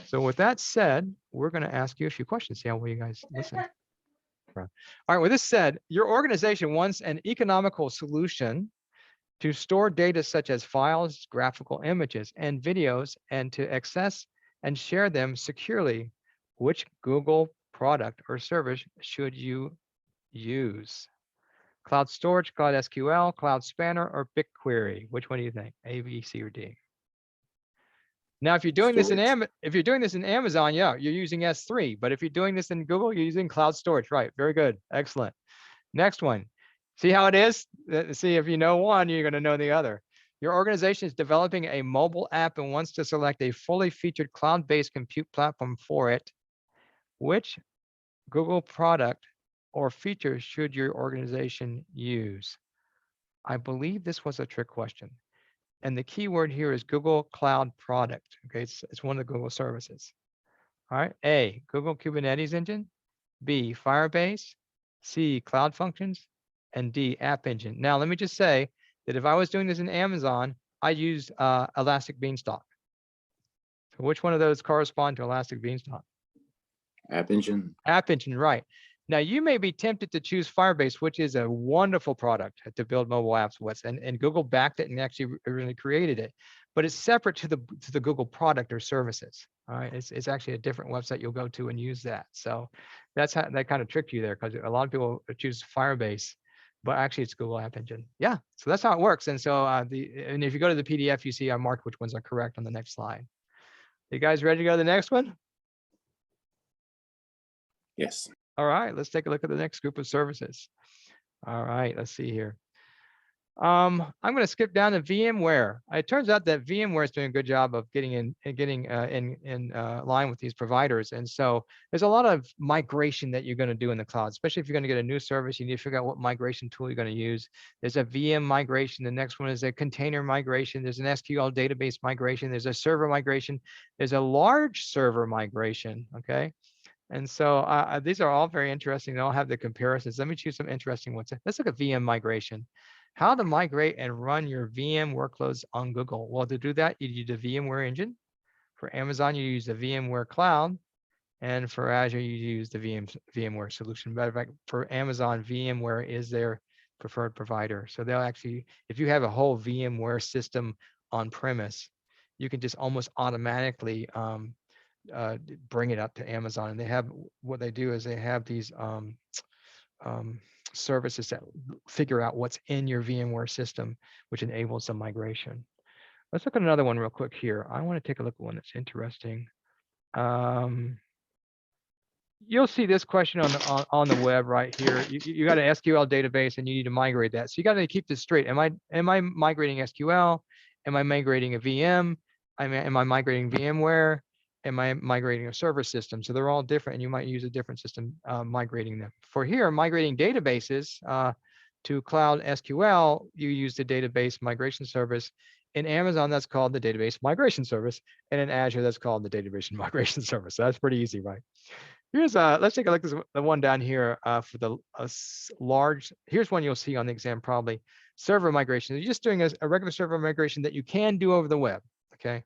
So with that said, we're going to ask you a few questions, see how well you guys listen. All right, with this said, your organization wants an economical solution to store data such as files, graphical images, and videos, and to access and share them securely. Which Google product or service should you use? Cloud storage, Cloud SQL, Cloud Spanner, or BigQuery? Which one do you think? A, B, C, or D? Now, if you're doing this in Amazon, yeah, you're using S3. But if you're doing this in Google, you're using cloud storage. Right. Very good. Excellent. Next one. See how it is? See, if you know one, you're going to know the other. Your organization is developing a mobile app and wants to select a fully featured cloud-based compute platform for it. Which Google product or feature should your organization use? I believe this was a trick question. And the key word here is Google Cloud Product. Okay, it's one of the Google services. All right, A, Google Kubernetes Engine, B, Firebase, C, Cloud Functions, and D, App Engine. Now, let me just say that if I was doing this in Amazon, I use Elastic Beanstalk. So which one of those correspond to Elastic Beanstalk? App Engine. App Engine, right. Now, you may be tempted to choose Firebase, which is a wonderful product to build mobile apps with, and Google backed it and actually really created it. But it's separate to the Google product or services. All right, it's actually a different website you'll go to and use that. So that's how that kind of tricked you there, because a lot of people choose Firebase, but actually it's Google App Engine. Yeah, so that's how it works. And so and if you go to the PDF, you see I marked which ones are correct on the next slide. You guys ready to go to the next one? Yes. All right, let's take a look at the next group of services. All right, let's see here. I'm going to skip down to VMware. It turns out that VMware is doing a good job of getting in line with these providers. And so there's a lot of migration that you're going to do in the cloud, especially if you're going to get a new service. You need to figure out what migration tool you're going to use. There's a VM migration. The next one is a container migration. There's an SQL database migration. There's a server migration. There's a large server migration. Okay. And so these are all very interesting. They all have the comparisons. Let me choose some interesting ones. Let's look at VM migration. How to migrate and run your VM workloads on Google. Well, to do that, you use the VMware engine. For Amazon, you use the VMware Cloud. And for Azure, you use the VMware solution. Matter of fact, for Amazon, VMware is their preferred provider. So they'll actually, if you have a whole VMware system on premise, you can just almost automatically bring it up to Amazon. And they have, what they do is they have these services that figure out what's in your VMware system, which enables the migration. Let's look at another one real quick here. I want to take a look at one that's interesting. You'll see this question on the web right here. You got an SQL database and you need to migrate that. So you got to keep this straight. Am I migrating SQL? Am I migrating a VM? Am I migrating VMware? Am I migrating a server system? So they're all different, and you might use a different system migrating them. For here, migrating databases to Cloud SQL, you use the database migration service. In Amazon, that's called the database migration service, and in Azure, that's called the database migration service. So that's pretty easy, right? Here's let's take a look at the one down here for the large. Here's one you'll see on the exam probably. Server migration. You're just doing a regular server migration that you can do over the web. Okay,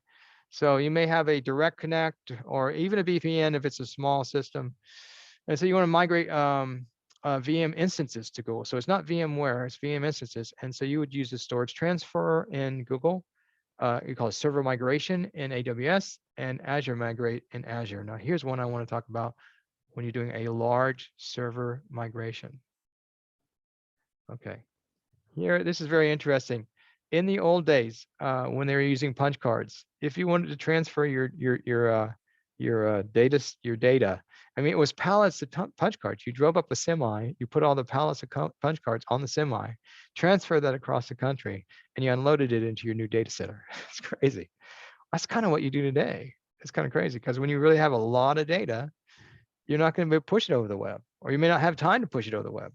so you may have a direct connect or even a VPN if it's a small system, and so you want to migrate VM instances to Google. So it's not VMware, it's VM instances, and so you would use the storage transfer in Google. You call it server migration in AWS, and Azure migrate in Azure. Now here's one I want to talk about when you're doing a large server migration. Okay, here, this is very interesting. In the old days, when they were using punch cards, if you wanted to transfer your data, I mean, it was pallets of punch cards. You drove up a semi, you put all the pallets of punch cards on the semi, transfer that across the country, and you unloaded it into your new data center. It's crazy. That's kind of what you do today. It's kind of crazy because when you really have a lot of data, you're not going to push it over the web, or you may not have time to push it over the web.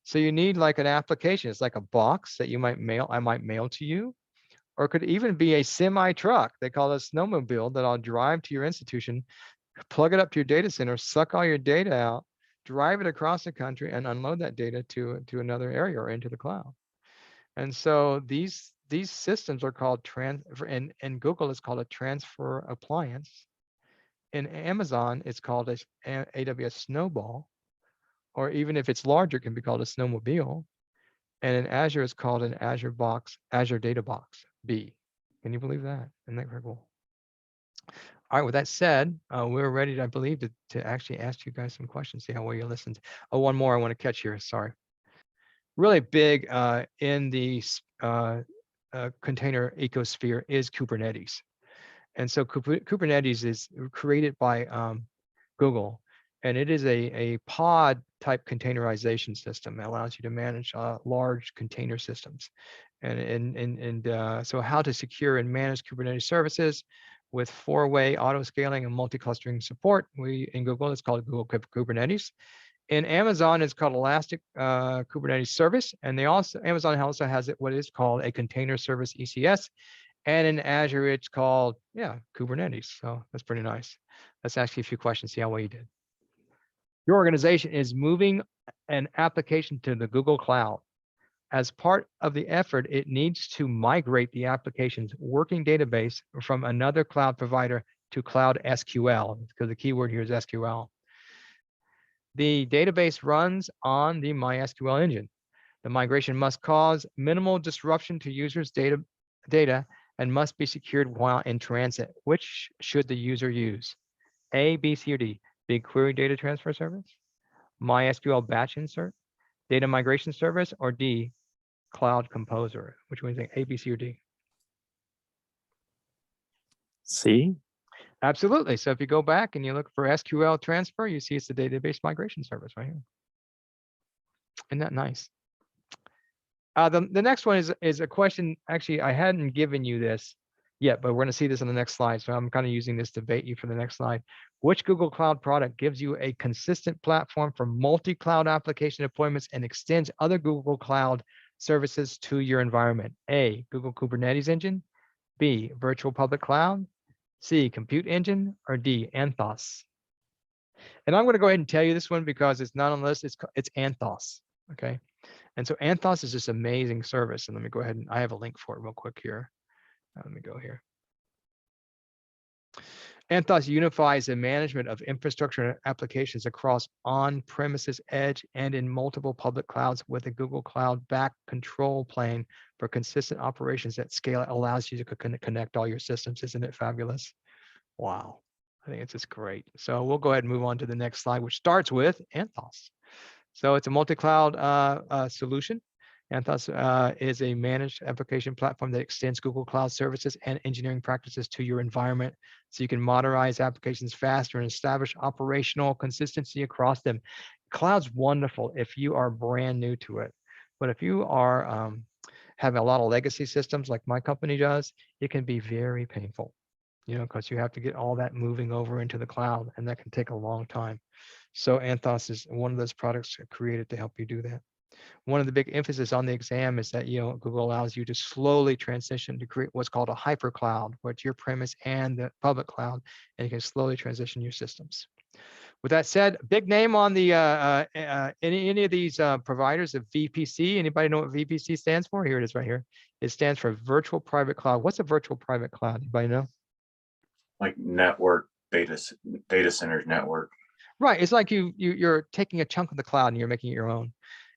So you need like an application. It's like a box that you might mail. I might mail to you, or it could even be a semi truck. They call it a snowmobile that I'll drive to your institution, plug it up to your data center, suck all your data out, drive it across the country, and unload that data to another area or into the cloud. And so these systems are called in Google it's called a transfer appliance. In Amazon, it's called a AWS Snowball, or even if it's larger, it can be called a snowmobile. And in Azure, it's called an Azure Data Box B. Can you believe that? Isn't that very cool? All right, with that said, we're ready, I believe, to actually ask you guys some questions, see how well you listened. Oh, one more I want to catch here, sorry. Really big in the container ecosphere is Kubernetes. And so Kubernetes is created by Google, and it is a pod type containerization system that allows you to manage large container systems. And so how to secure and manage Kubernetes services with 4-way auto scaling and multi-clustering support. In Google, it's called Google Kubernetes. In Amazon, it's called Elastic Kubernetes Service, and Amazon also has what is called a container service ECS. And in Azure, it's called, Kubernetes. So that's pretty nice. Let's ask you a few questions, see how well you did. Your organization is moving an application to the Google Cloud. As part of the effort, it needs to migrate the application's working database from another cloud provider to Cloud SQL, because the keyword here is SQL. The database runs on the MySQL engine. The migration must cause minimal disruption to users' data and must be secured while in transit. Which should the user use? A, B, C, or D? BigQuery data transfer service, MySQL batch insert, data migration service, or D, Cloud Composer? Which one do you think? A, B, C, or D? C. Absolutely. So if you go back and you look for SQL transfer, you see it's the database migration service right here. Isn't that nice? The next one is a question. Actually, I hadn't given you this yet, but we're going to see this on the next slide. So I'm kind of using this to bait you for the next slide. Which Google Cloud product gives you a consistent platform for multi-cloud application deployments and extends other Google Cloud services to your environment? A, Google Kubernetes Engine, B, Virtual Public Cloud, C, Compute Engine, or D, Anthos? And I'm going to go ahead and tell you this one because it's not on the list. It's Anthos. Okay. And so Anthos is this amazing service. And let me go ahead and I have a link for it real quick here. Let me go here. Anthos unifies the management of infrastructure and applications across on-premises, edge, and in multiple public clouds with a Google Cloud back control plane for consistent operations at scale. It allows you to connect all your systems. Isn't it fabulous? Wow. I think it's just great. So we'll go ahead and move on to the next slide, which starts with Anthos. So it's a multi-cloud solution. Anthos is a managed application platform that extends Google Cloud services and engineering practices to your environment, so you can modernize applications faster and establish operational consistency across them. Cloud's wonderful if you are brand new to it, but if you are having a lot of legacy systems like my company does, it can be very painful, because you have to get all that moving over into the cloud, and that can take a long time. So Anthos is one of those products created to help you do that. One of the big emphasis on the exam is that, Google allows you to slowly transition to create what's called a hyper cloud, where it's your premise and the public cloud, and you can slowly transition your systems. With that said, big name on the any of these providers of VPC. Anybody know what VPC stands for? Here it is right here. It stands for Virtual Private Cloud. What's a virtual private cloud? Anybody know? Like network data centers network. Right. It's like you're taking a chunk of the cloud and you're making it your own.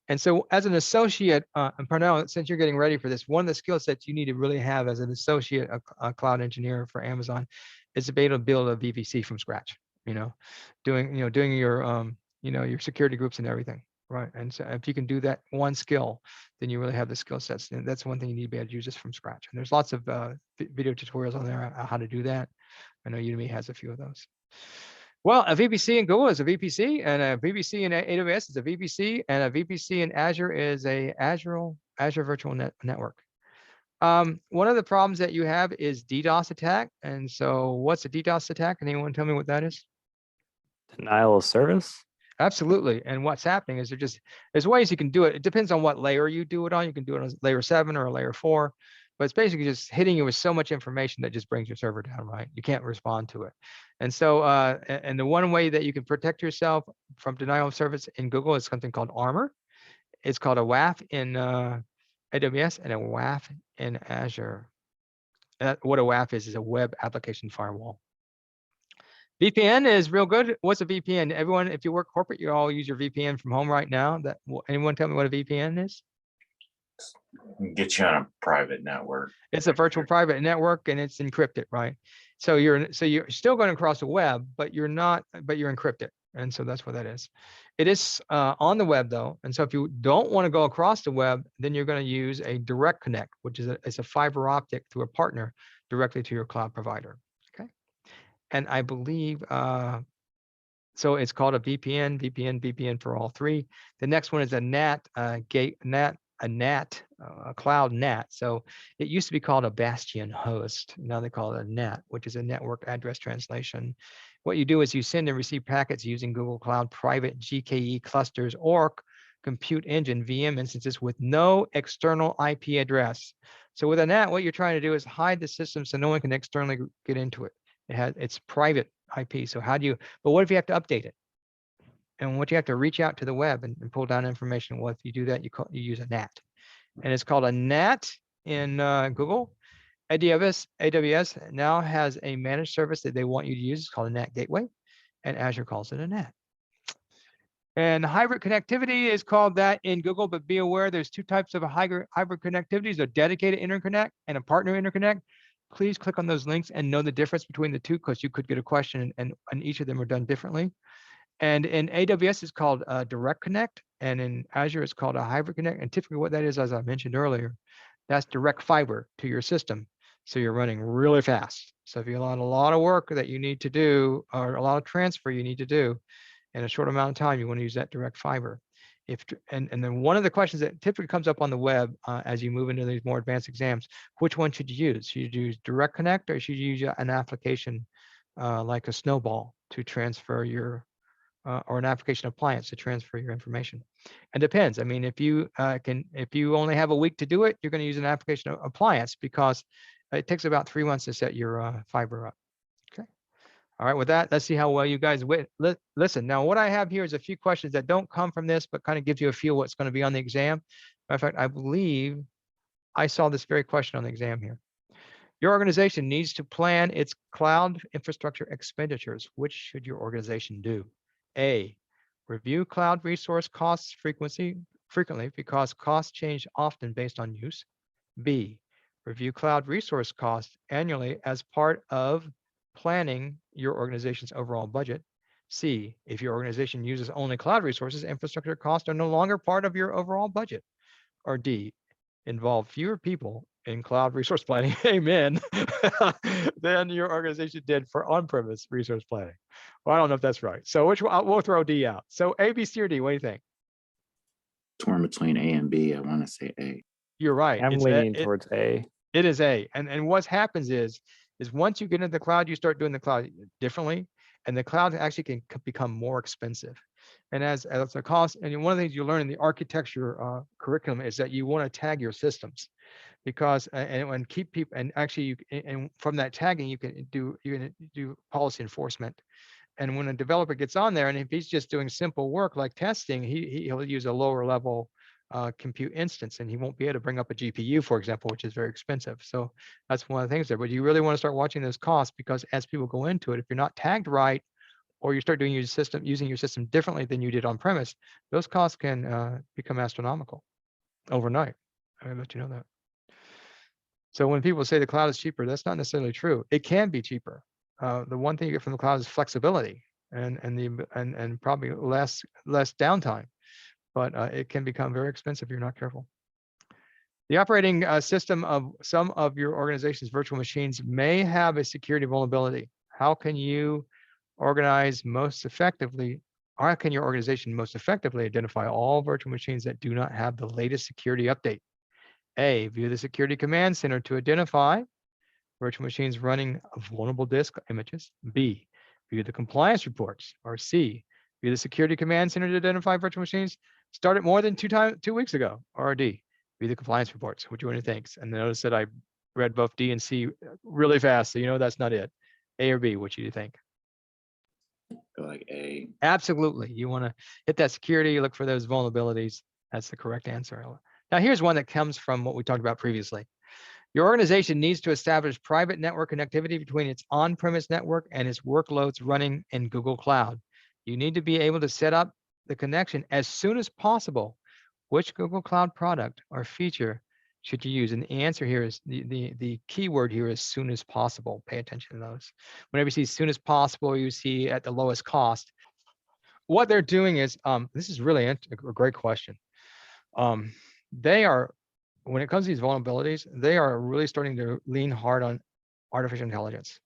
And so as an associate, and Parnell, since you're getting ready for this, one of the skill sets you need to really have as an associate, a cloud engineer for Amazon, is to be able to build a VPC from scratch, doing your, your security groups and everything. Right. And so if you can do that one skill, then you really have the skill sets. And that's one thing you need to be able to use this from scratch. And there's lots of video tutorials on there on how to do that. I know Udemy has a few of those. Well, a VPC in Google is a VPC, and a VPC in AWS is a VPC, and a VPC in Azure is a Azure Virtual Network. One of the problems that you have is DDoS attack. And so what's a DDoS attack? Can anyone tell me what that is? Denial of service? Absolutely. And what's happening is there's ways you can do it. It depends on what layer you do it on. You can do it on layer 7 or a layer 4. But it's basically just hitting you with so much information that just brings your server down, right? You can't respond to it. And so, and the one way that you can protect yourself from denial of service in Google is something called Armor. It's called a WAF in AWS and a WAF in Azure. What a WAF is a web application firewall. VPN is real good. What's a VPN? Everyone, if you work corporate, you all use your VPN from home right now. Anyone tell me what a VPN is? Get you on a private network. It's a virtual private network, and it's encrypted, right? So you're still going across the web, but you're encrypted. And so that's what that is. It is on the web though. And so if you don't want to go across the web, then you're going to use a direct connect, which is a fiber optic through a partner directly to your cloud provider. Okay. And I believe, so it's called a VPN for all three. The next one is a a cloud NAT. So it used to be called a bastion host. Now they call it a NAT, which is a network address translation. What you do is you send and receive packets using Google Cloud private GKE clusters or compute engine VM instances with no external IP address. So with a NAT, what you're trying to do is hide the system so no one can externally get into it. It's private IP. So but what if you have to update it? And what you have to reach out to the web and pull down information. Well, if you do that, you use a NAT. And it's called a NAT in Google. AWS now has a managed service that they want you to use. It's called a NAT gateway, and Azure calls it a NAT. And hybrid connectivity is called that in Google, but be aware there's two types of hybrid connectivities: a dedicated interconnect and a partner interconnect. Please click on those links and know the difference between the two, because you could get a question and each of them are done differently. And in AWS, it's called a direct connect, and in Azure, it's called a hybrid connect. And typically what that is, as I mentioned earlier, that's direct fiber to your system. So you're running really fast. So if you have a lot of work that you need to do, or a lot of transfer you need to do in a short amount of time, you want to use that direct fiber. And then one of the questions that typically comes up on the web as you move into these more advanced exams, which one should you use? Should you use direct connect, or should you use an application like a Snowball to transfer your or an application appliance to transfer your information? It depends. I mean, if you only have a week to do it, you're going to use an application appliance, because it takes about 3 months to set your fiber up. Okay. All right. With that, let's see how well you guys listen. Now, what I have here is a few questions that don't come from this, but kind of gives you a feel what's going to be on the exam. Matter of fact, I believe I saw this very question on the exam here. Your organization needs to plan its cloud infrastructure expenditures. Which should your organization do? A, review cloud resource costs frequently because costs change often based on use. B, review cloud resource costs annually as part of planning your organization's overall budget. C, if your organization uses only cloud resources, infrastructure costs are no longer part of your overall budget. Or D, involve fewer people in cloud resource planning, amen, than your organization did for on-premise resource planning. Well, I don't know if that's right. So which one, we'll throw D out. So A, B, C, or D, what do you think? Torn between A and B. I want to say A. You're right. I'm It's leaning towards A. It is A. And what happens is once you get into the cloud, you start doing the cloud differently, and the cloud actually can become more expensive. And as a cost, and one of the things you learn in the architecture curriculum is that you want to tag your systems, because and keep people, and actually you, and from that tagging you can do policy enforcement. And when a developer gets on there, and if he's just doing simple work like testing, he'll use a lower level compute instance, and he won't be able to bring up a GPU, for example, which is very expensive. So that's one of the things there. But you really want to start watching those costs, because as people go into it, if you're not tagged right, or you start doing using your system differently than you did on premise, those costs can become astronomical overnight. I'll let you know that. So when people say the cloud is cheaper, that's not necessarily true. It can be cheaper. The one thing you get from the cloud is flexibility and probably less downtime, but it can become very expensive if you're not careful. The operating system of some of your organization's virtual machines may have a security vulnerability. How can you organize most effectively? How can your organization most effectively identify all virtual machines that do not have the latest security update? A, view the security command center to identify virtual machines running vulnerable disk images. B, view the compliance reports. Or C, view the security command center to identify virtual machines started more than 2 weeks ago. Or D, view the compliance reports. Which one do you think? And notice that I read both D and C really fast, so you know that's not it. A or B, what do you think? Go like A. Absolutely. You want to hit that security, look for those vulnerabilities. That's the correct answer. Now, here's one that comes from what we talked about previously. Your organization needs to establish private network connectivity between its on-premise network and its workloads running in Google Cloud. You need to be able to set up the connection as soon as possible. Which Google Cloud product or feature should you use? And the answer here is the key word here is soon as possible. Pay attention to those. Whenever you see soon as possible, you see at the lowest cost. What they're doing is, this is really a great question. They are, when it comes to these vulnerabilities, they are really starting to lean hard on artificial intelligence.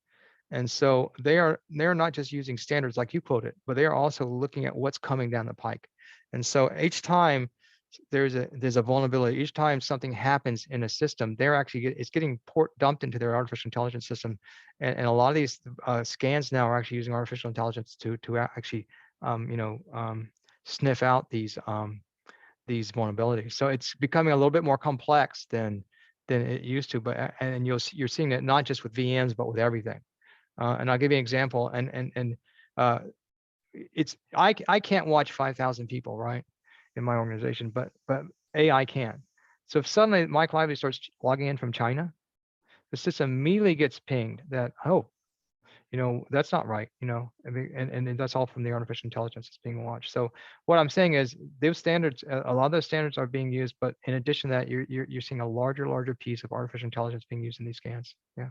And so they're not just using standards like you quoted, but they are also looking at what's coming down the pike. And so each time there's a vulnerability, each time something happens in a system, it's getting dumped into their artificial intelligence system. And a lot of these scans now are actually using artificial intelligence to actually sniff out these vulnerabilities. So it's becoming a little bit more complex than it used to. But and you're seeing it not just with VMs, but with everything. And I'll give you an example. I can't watch 5,000 people, right, in my organization, but AI can. So if suddenly Mike Lively starts logging in from China, the system immediately gets pinged that, oh, that's not right, and that's all from the artificial intelligence that's being watched. So what I'm saying is those standards, a lot of those standards are being used, but in addition to that, you're seeing a larger piece of artificial intelligence being used in these scans. Yeah.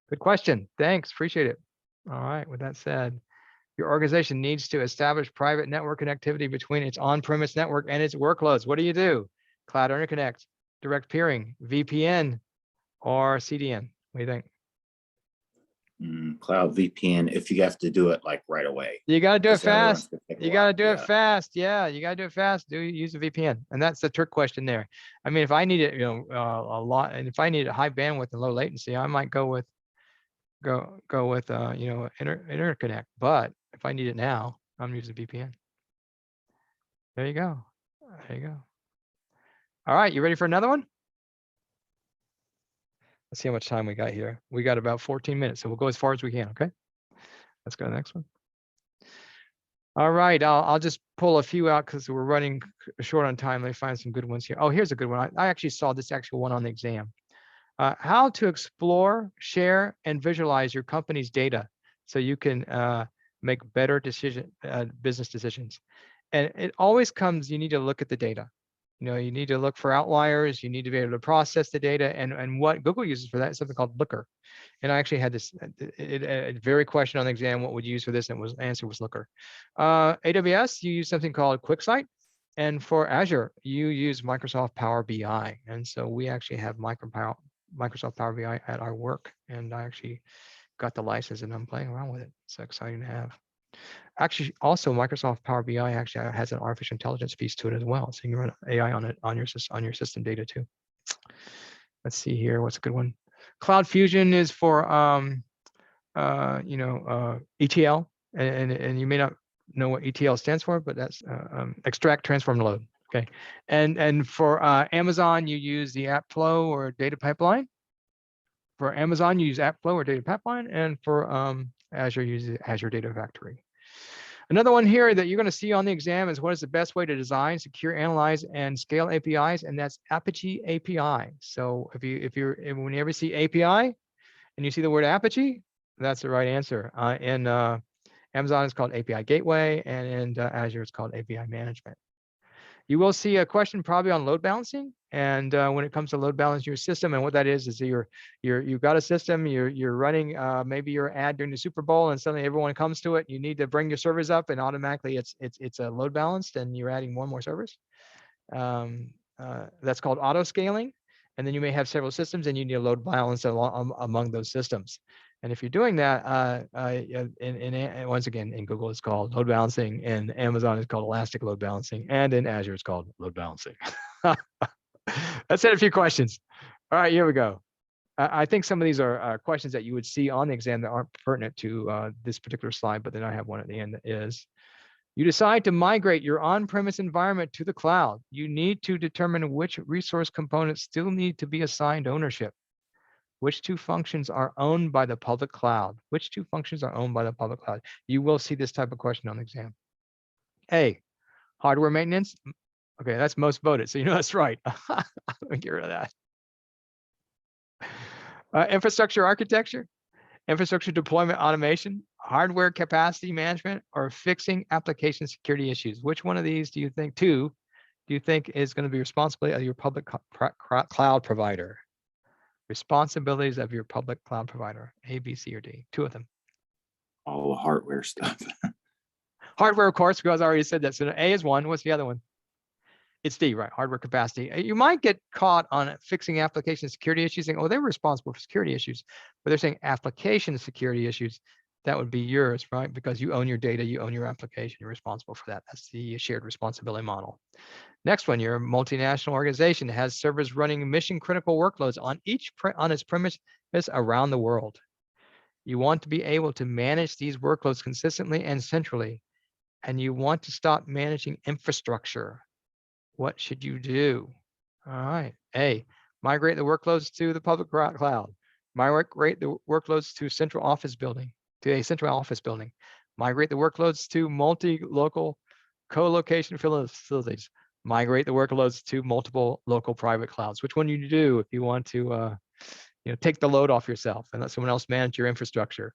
Good question. Thanks. Appreciate it. All right. With that said, your organization needs to establish private network connectivity between its on-premise network and its workloads. What do? Cloud Interconnect, direct peering, VPN, or CDN? What do you think? Cloud VPN, if you have to do it like right away. You got to do it fast. You got to do it fast. Yeah, you got to do it fast. Use a VPN, and that's the trick question there. I mean, if I need it, a lot, and if I need a high bandwidth and low latency, I might go with interconnect. But if I need it now, I'm using VPN. There you go. All right, you ready for another one? Let's see how much time we got here. We got about 14 minutes, so we'll go as far as we can, okay? Let's go to the next one. All right, I'll just pull a few out because we're running short on time. Let me find some good ones here. Oh, here's a good one. I actually saw this actual one on the exam. How to explore, share, and visualize your company's data so you can make better business decisions. And it always comes, you need to look at the data. You know, you need to look for outliers. You need to be able to process the data. And what Google uses for that is something called Looker. And I actually had this very question on the exam, what would you use for this? And answer was Looker. AWS, you use something called QuickSight. And for Azure, you use Microsoft Power BI. And so we actually have Microsoft Power BI at our work. And I actually got the license and I'm playing around with it. It's exciting to have. Actually, also Microsoft Power BI actually has an artificial intelligence piece to it as well. So you can run AI on it on your system data too. Let's see here. What's a good one? Cloud Fusion is for ETL, and you may not know what ETL stands for, but that's extract, transform, load. Okay, and for Amazon, you use the app flow or data pipeline. For Amazon, you use app flow or data pipeline, and for Azure, you use Azure Data Factory. Another one here that you're going to see on the exam is what is the best way to design, secure, analyze, and scale APIs, and that's Apache API. So when you ever see API and you see the word Apache, that's the right answer. In Amazon, it's called API Gateway, and in Azure, it's called API Management. You will see a question probably on load balancing, and when it comes to load balancing your system, and what that is you've got a system, you're running maybe your ad during the Super Bowl, and suddenly everyone comes to it. You need to bring your servers up, and automatically it's a load balanced, and you're adding more and more servers. That's called auto scaling, and then you may have several systems, and you need a load balance among those systems. And if you're doing that, once again, in Google, it's called load balancing. In Amazon, it's called elastic load balancing. And in Azure, it's called load balancing. Let's hit a few questions. All right, here we go. I think some of these are questions that you would see on the exam that aren't pertinent to this particular slide, but then I have one at the end that is. You decide to migrate your on-premise environment to the cloud. You need to determine which resource components still need to be assigned ownership. Which two functions are owned by the public cloud? Which two functions are owned by the public cloud? You will see this type of question on the exam. A, hardware maintenance. Okay, that's most voted, so you know that's right. Let me get rid of that. Infrastructure architecture, infrastructure deployment automation, hardware capacity management, or fixing application security issues. Which one of these do you think is going to be responsibility of your public cloud provider? Responsibilities of your public cloud provider, A, B, C, or D? Two of them. All the hardware stuff. Hardware, of course, because I already said that. So A is one. What's the other one? It's D, right? Hardware capacity. You might get caught on fixing application security issues, saying, oh, they're responsible for security issues, but they're saying application security issues. That would be yours, right? Because you own your data, you own your application, you're responsible for that. That's the shared responsibility model. Next one, you're a multinational organization that has servers running mission critical workloads on its premises around the world. You want to be able to manage these workloads consistently and centrally, and you want to stop managing infrastructure. What should you do? All right. A, migrate the workloads to the public cloud. Migrate the workloads to a central office building. Migrate the workloads to multi-local co-location facilities. Migrate the workloads to multiple local private clouds. Which one you do if you want to take the load off yourself and let someone else manage your infrastructure?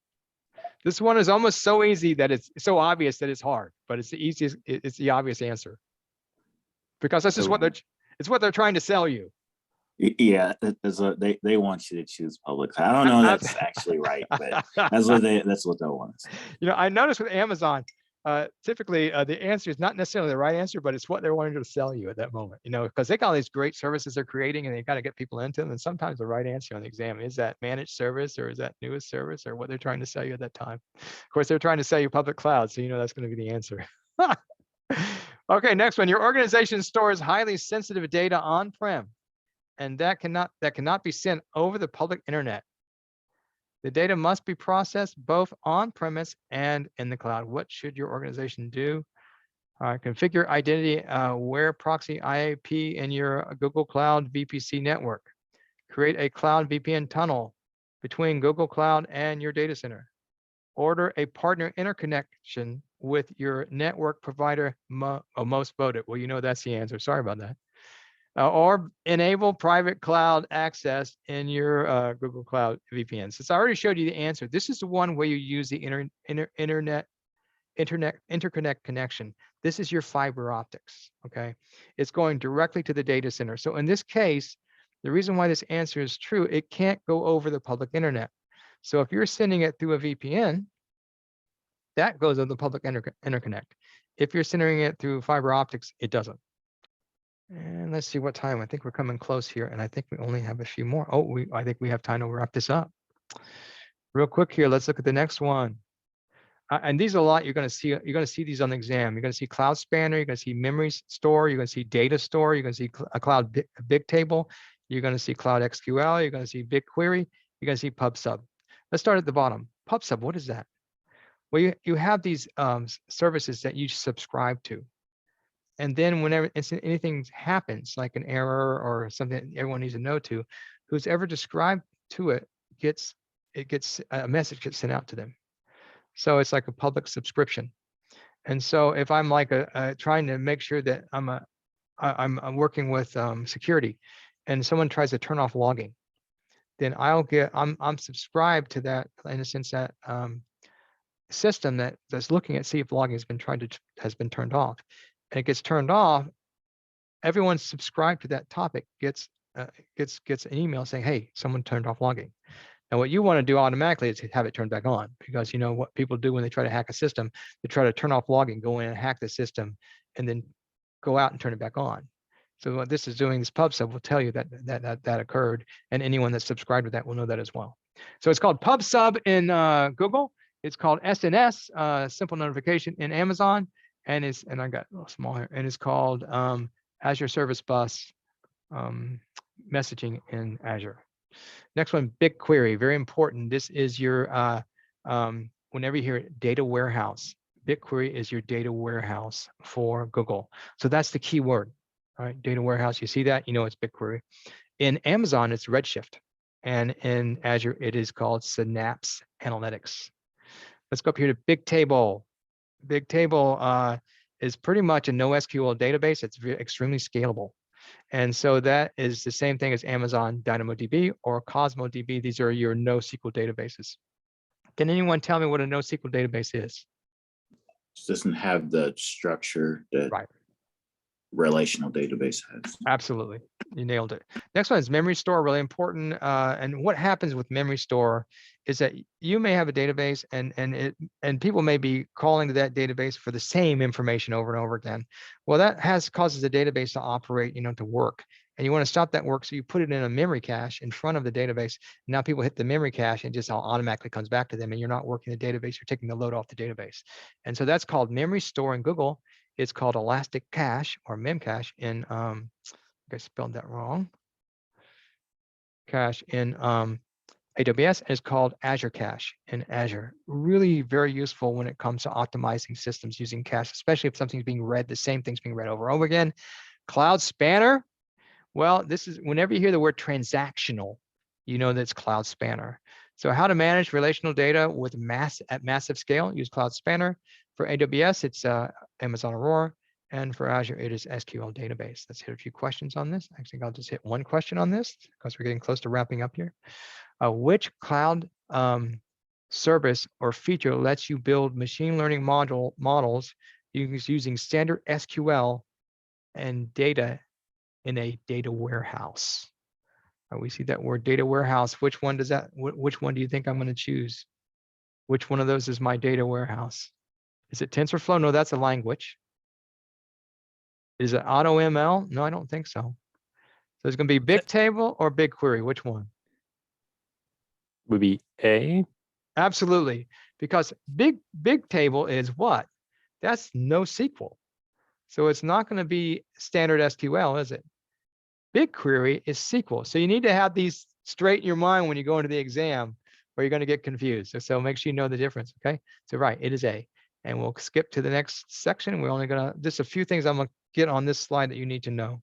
This one is almost so easy that it's so obvious that it's hard, but it's the easiest, it's the obvious answer. Because this is what they're trying to sell you. Yeah, they want you to choose public. I don't know that's actually right, but that's what they want to say. I noticed with Amazon, typically the answer is not necessarily the right answer, but it's what they're wanting to sell you at that moment. Because they got all these great services they're creating, and they got to get people into them. And sometimes the right answer on the exam is that managed service, or is that newest service, or what they're trying to sell you at that time. Of course, they're trying to sell you public cloud, so that's going to be the answer. Okay, next one. Your organization stores highly sensitive data on-prem, and that cannot be sent over the public internet. The data must be processed both on-premise and in the cloud. What should your organization do? Configure identity aware proxy IAP in your Google Cloud VPC network. Create a cloud VPN tunnel between Google Cloud and your data center. Order a partner interconnection with your network provider, most voted. Well, that's the answer. Sorry about that. Or enable private cloud access in your Google Cloud VPN. Since I already showed you the answer, this is the one where you use the internet interconnect connection. This is your fiber optics, okay? It's going directly to the data center. So in this case, the reason why this answer is true, it can't go over the public internet. So if you're sending it through a VPN, that goes on the public interconnect. If you're sending it through fiber optics, it doesn't. And let's see what time. I think we're coming close here, and I think we only have a few more. Oh, I think we have time to wrap this up. Real quick here, let's look at the next one. And these are a lot you're going to see. You're going to see these on the exam. You're going to see Cloud Spanner. You're going to see Memory Store. You're going to see Data Store. You're going to see a Cloud Big Table. You're going to see Cloud SQL. You're going to see BigQuery. You're going to see PubSub. Let's start at the bottom. PubSub, what is that? Well, you have these services that you subscribe to. And then whenever anything happens, like an error or something everyone needs to know to, who's ever described to it gets a message gets sent out to them. So it's like a public subscription. And so if I'm like trying to make sure that I'm working with security, and someone tries to turn off logging, then I'm subscribed to that, in a sense, that system that's looking at see if logging has been turned off. And it gets turned off. Everyone subscribed to that topic gets an email saying, hey, someone turned off logging. And what you want to do automatically is have it turned back on, because you know what people do when they try to hack a system, they try to turn off logging, go in and hack the system, and then go out and turn it back on. So what this is doing, this PubSub will tell you that occurred, and anyone that's subscribed to that will know that as well. So it's called PubSub in Google. It's called SNS, Simple Notification, in Amazon, and I got a little small here, and it's called Azure Service Bus messaging in Azure. Next one, BigQuery, very important. This is your, whenever you hear data warehouse, BigQuery is your data warehouse for Google. So that's the key word, all right? Data warehouse, you see that, you know it's BigQuery. In Amazon, it's Redshift. And in Azure, it is called Synapse Analytics. Let's go up here to Bigtable. Bigtable is pretty much a NoSQL database. It's extremely scalable. And so that is the same thing as Amazon DynamoDB or CosmoDB. These are your NoSQL databases. Can anyone tell me what a NoSQL database is? It doesn't have the structure that relational database has. Absolutely. You nailed it. Next one is memory store, really important. And what happens with memory store is that you may have a database and people may be calling to that database for the same information over and over again. Well, that causes the database to operate, to work. And you want to stop that work, so you put it in a memory cache in front of the database. Now people hit the memory cache and just automatically comes back to them, and you're not working the database, you're taking the load off the database. And so that's called memory store in Google. It's called Elastic Cache or Memcache in, I spelled that wrong. Cache in AWS, and it's called Azure Cache in Azure. Really very useful when it comes to optimizing systems using cache, especially if something's being read, the same thing's being read over and over again. Cloud Spanner. Well, this is whenever you hear the word transactional, you know that's Cloud Spanner. So how to manage relational data with at massive scale, use Cloud Spanner. For AWS, it's Amazon Aurora. And for Azure, it is SQL database. Let's hit a few questions on this. Actually, I'll just hit one question on this because we're getting close to wrapping up here. Which cloud service or feature lets you build machine learning models using standard SQL and data in a data warehouse? We see that word data warehouse. Which one does that? Which one do you think I'm going to choose? Which one of those is my data warehouse? Is it TensorFlow? No, that's a language. Is it AutoML? No, I don't think so. So it's going to be Bigtable or BigQuery. Which one? Would be A. Absolutely, because Bigtable is what? That's NoSQL. So it's not going to be standard SQL, is it? BigQuery is SQL. So you need to have these straight in your mind when you go into the exam, or you're going to get confused. So make sure you know the difference, okay? So right, it is A. And we'll skip to the next section. We're only going to, just a few things I'm going to get on this slide that you need to know.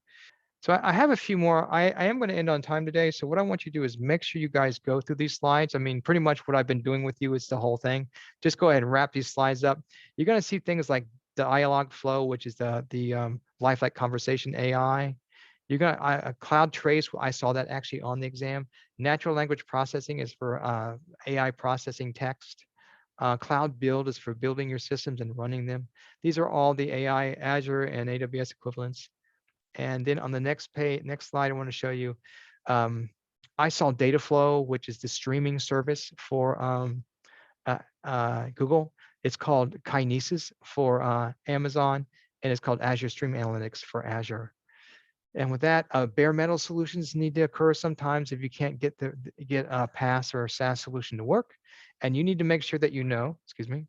So I have a few more. I am going to end on time today. So what I want you to do is make sure you guys go through these slides. I mean, pretty much what I've been doing with you is the whole thing. Just go ahead and wrap these slides up. You're going to see things like the dialogue flow, which is the lifelike conversation AI. You're going to cloud trace. I saw that actually on the exam. Natural language processing is for AI processing text. Cloud build is for building your systems and running them. These are all the AI, Azure and AWS equivalents. And then on the next page, next slide, I want to show you, I saw data flow, which is the streaming service for Google. It's called Kinesis for Amazon, and it's called Azure Stream Analytics for Azure. And with that, bare metal solutions need to occur sometimes if you can't get a PaaS or a SaaS solution to work. And you need to make sure that you know, excuse me,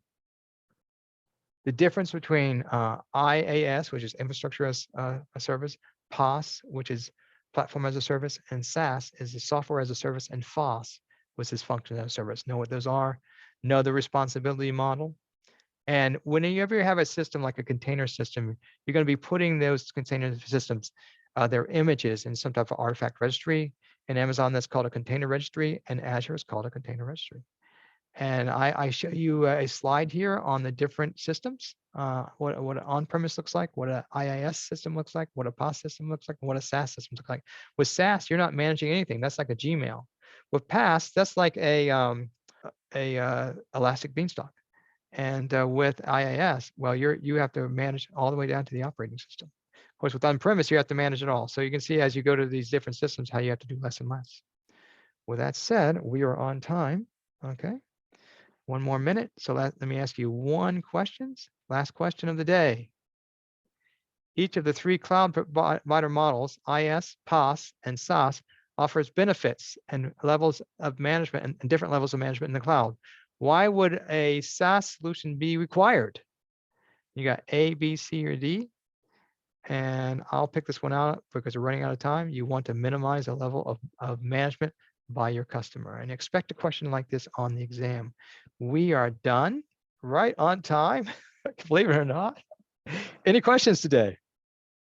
the difference between IaaS, which is infrastructure as a service, PaaS, which is platform as a service, and SaaS is the software as a service, and FaaS, which is function as a service. Know what those are, know the responsibility model. And whenever you have a system like a container system, you're going to be putting those container systems, their images in some type of artifact registry. In Amazon, that's called a container registry, and Azure is called a container registry. And I show you a slide here on the different systems, what an on-premise looks like, what an IaaS system looks like, what a PaaS system looks like, and what a SaaS system looks like. With SaaS, you're not managing anything. That's like a Gmail. With PaaS, that's like a Elastic Beanstalk. And with IaaS, well, you have to manage all the way down to the operating system. Of course, with on-premise, you have to manage it all. So you can see as you go to these different systems, how you have to do less and less. With that said, we are on time. Okay. One more minute. So let me ask you one question. Last question of the day. Each of the three cloud provider models, IaaS, PaaS, and SaaS, offers benefits and levels of management and different levels of management in the cloud. Why would a SaaS solution be required? You got A, B, C, or D. And I'll pick this one out because we're running out of time. You want to minimize the level of management by your customer, and expect a question like this on the exam. We are done, right on time, believe it or not. Any questions today?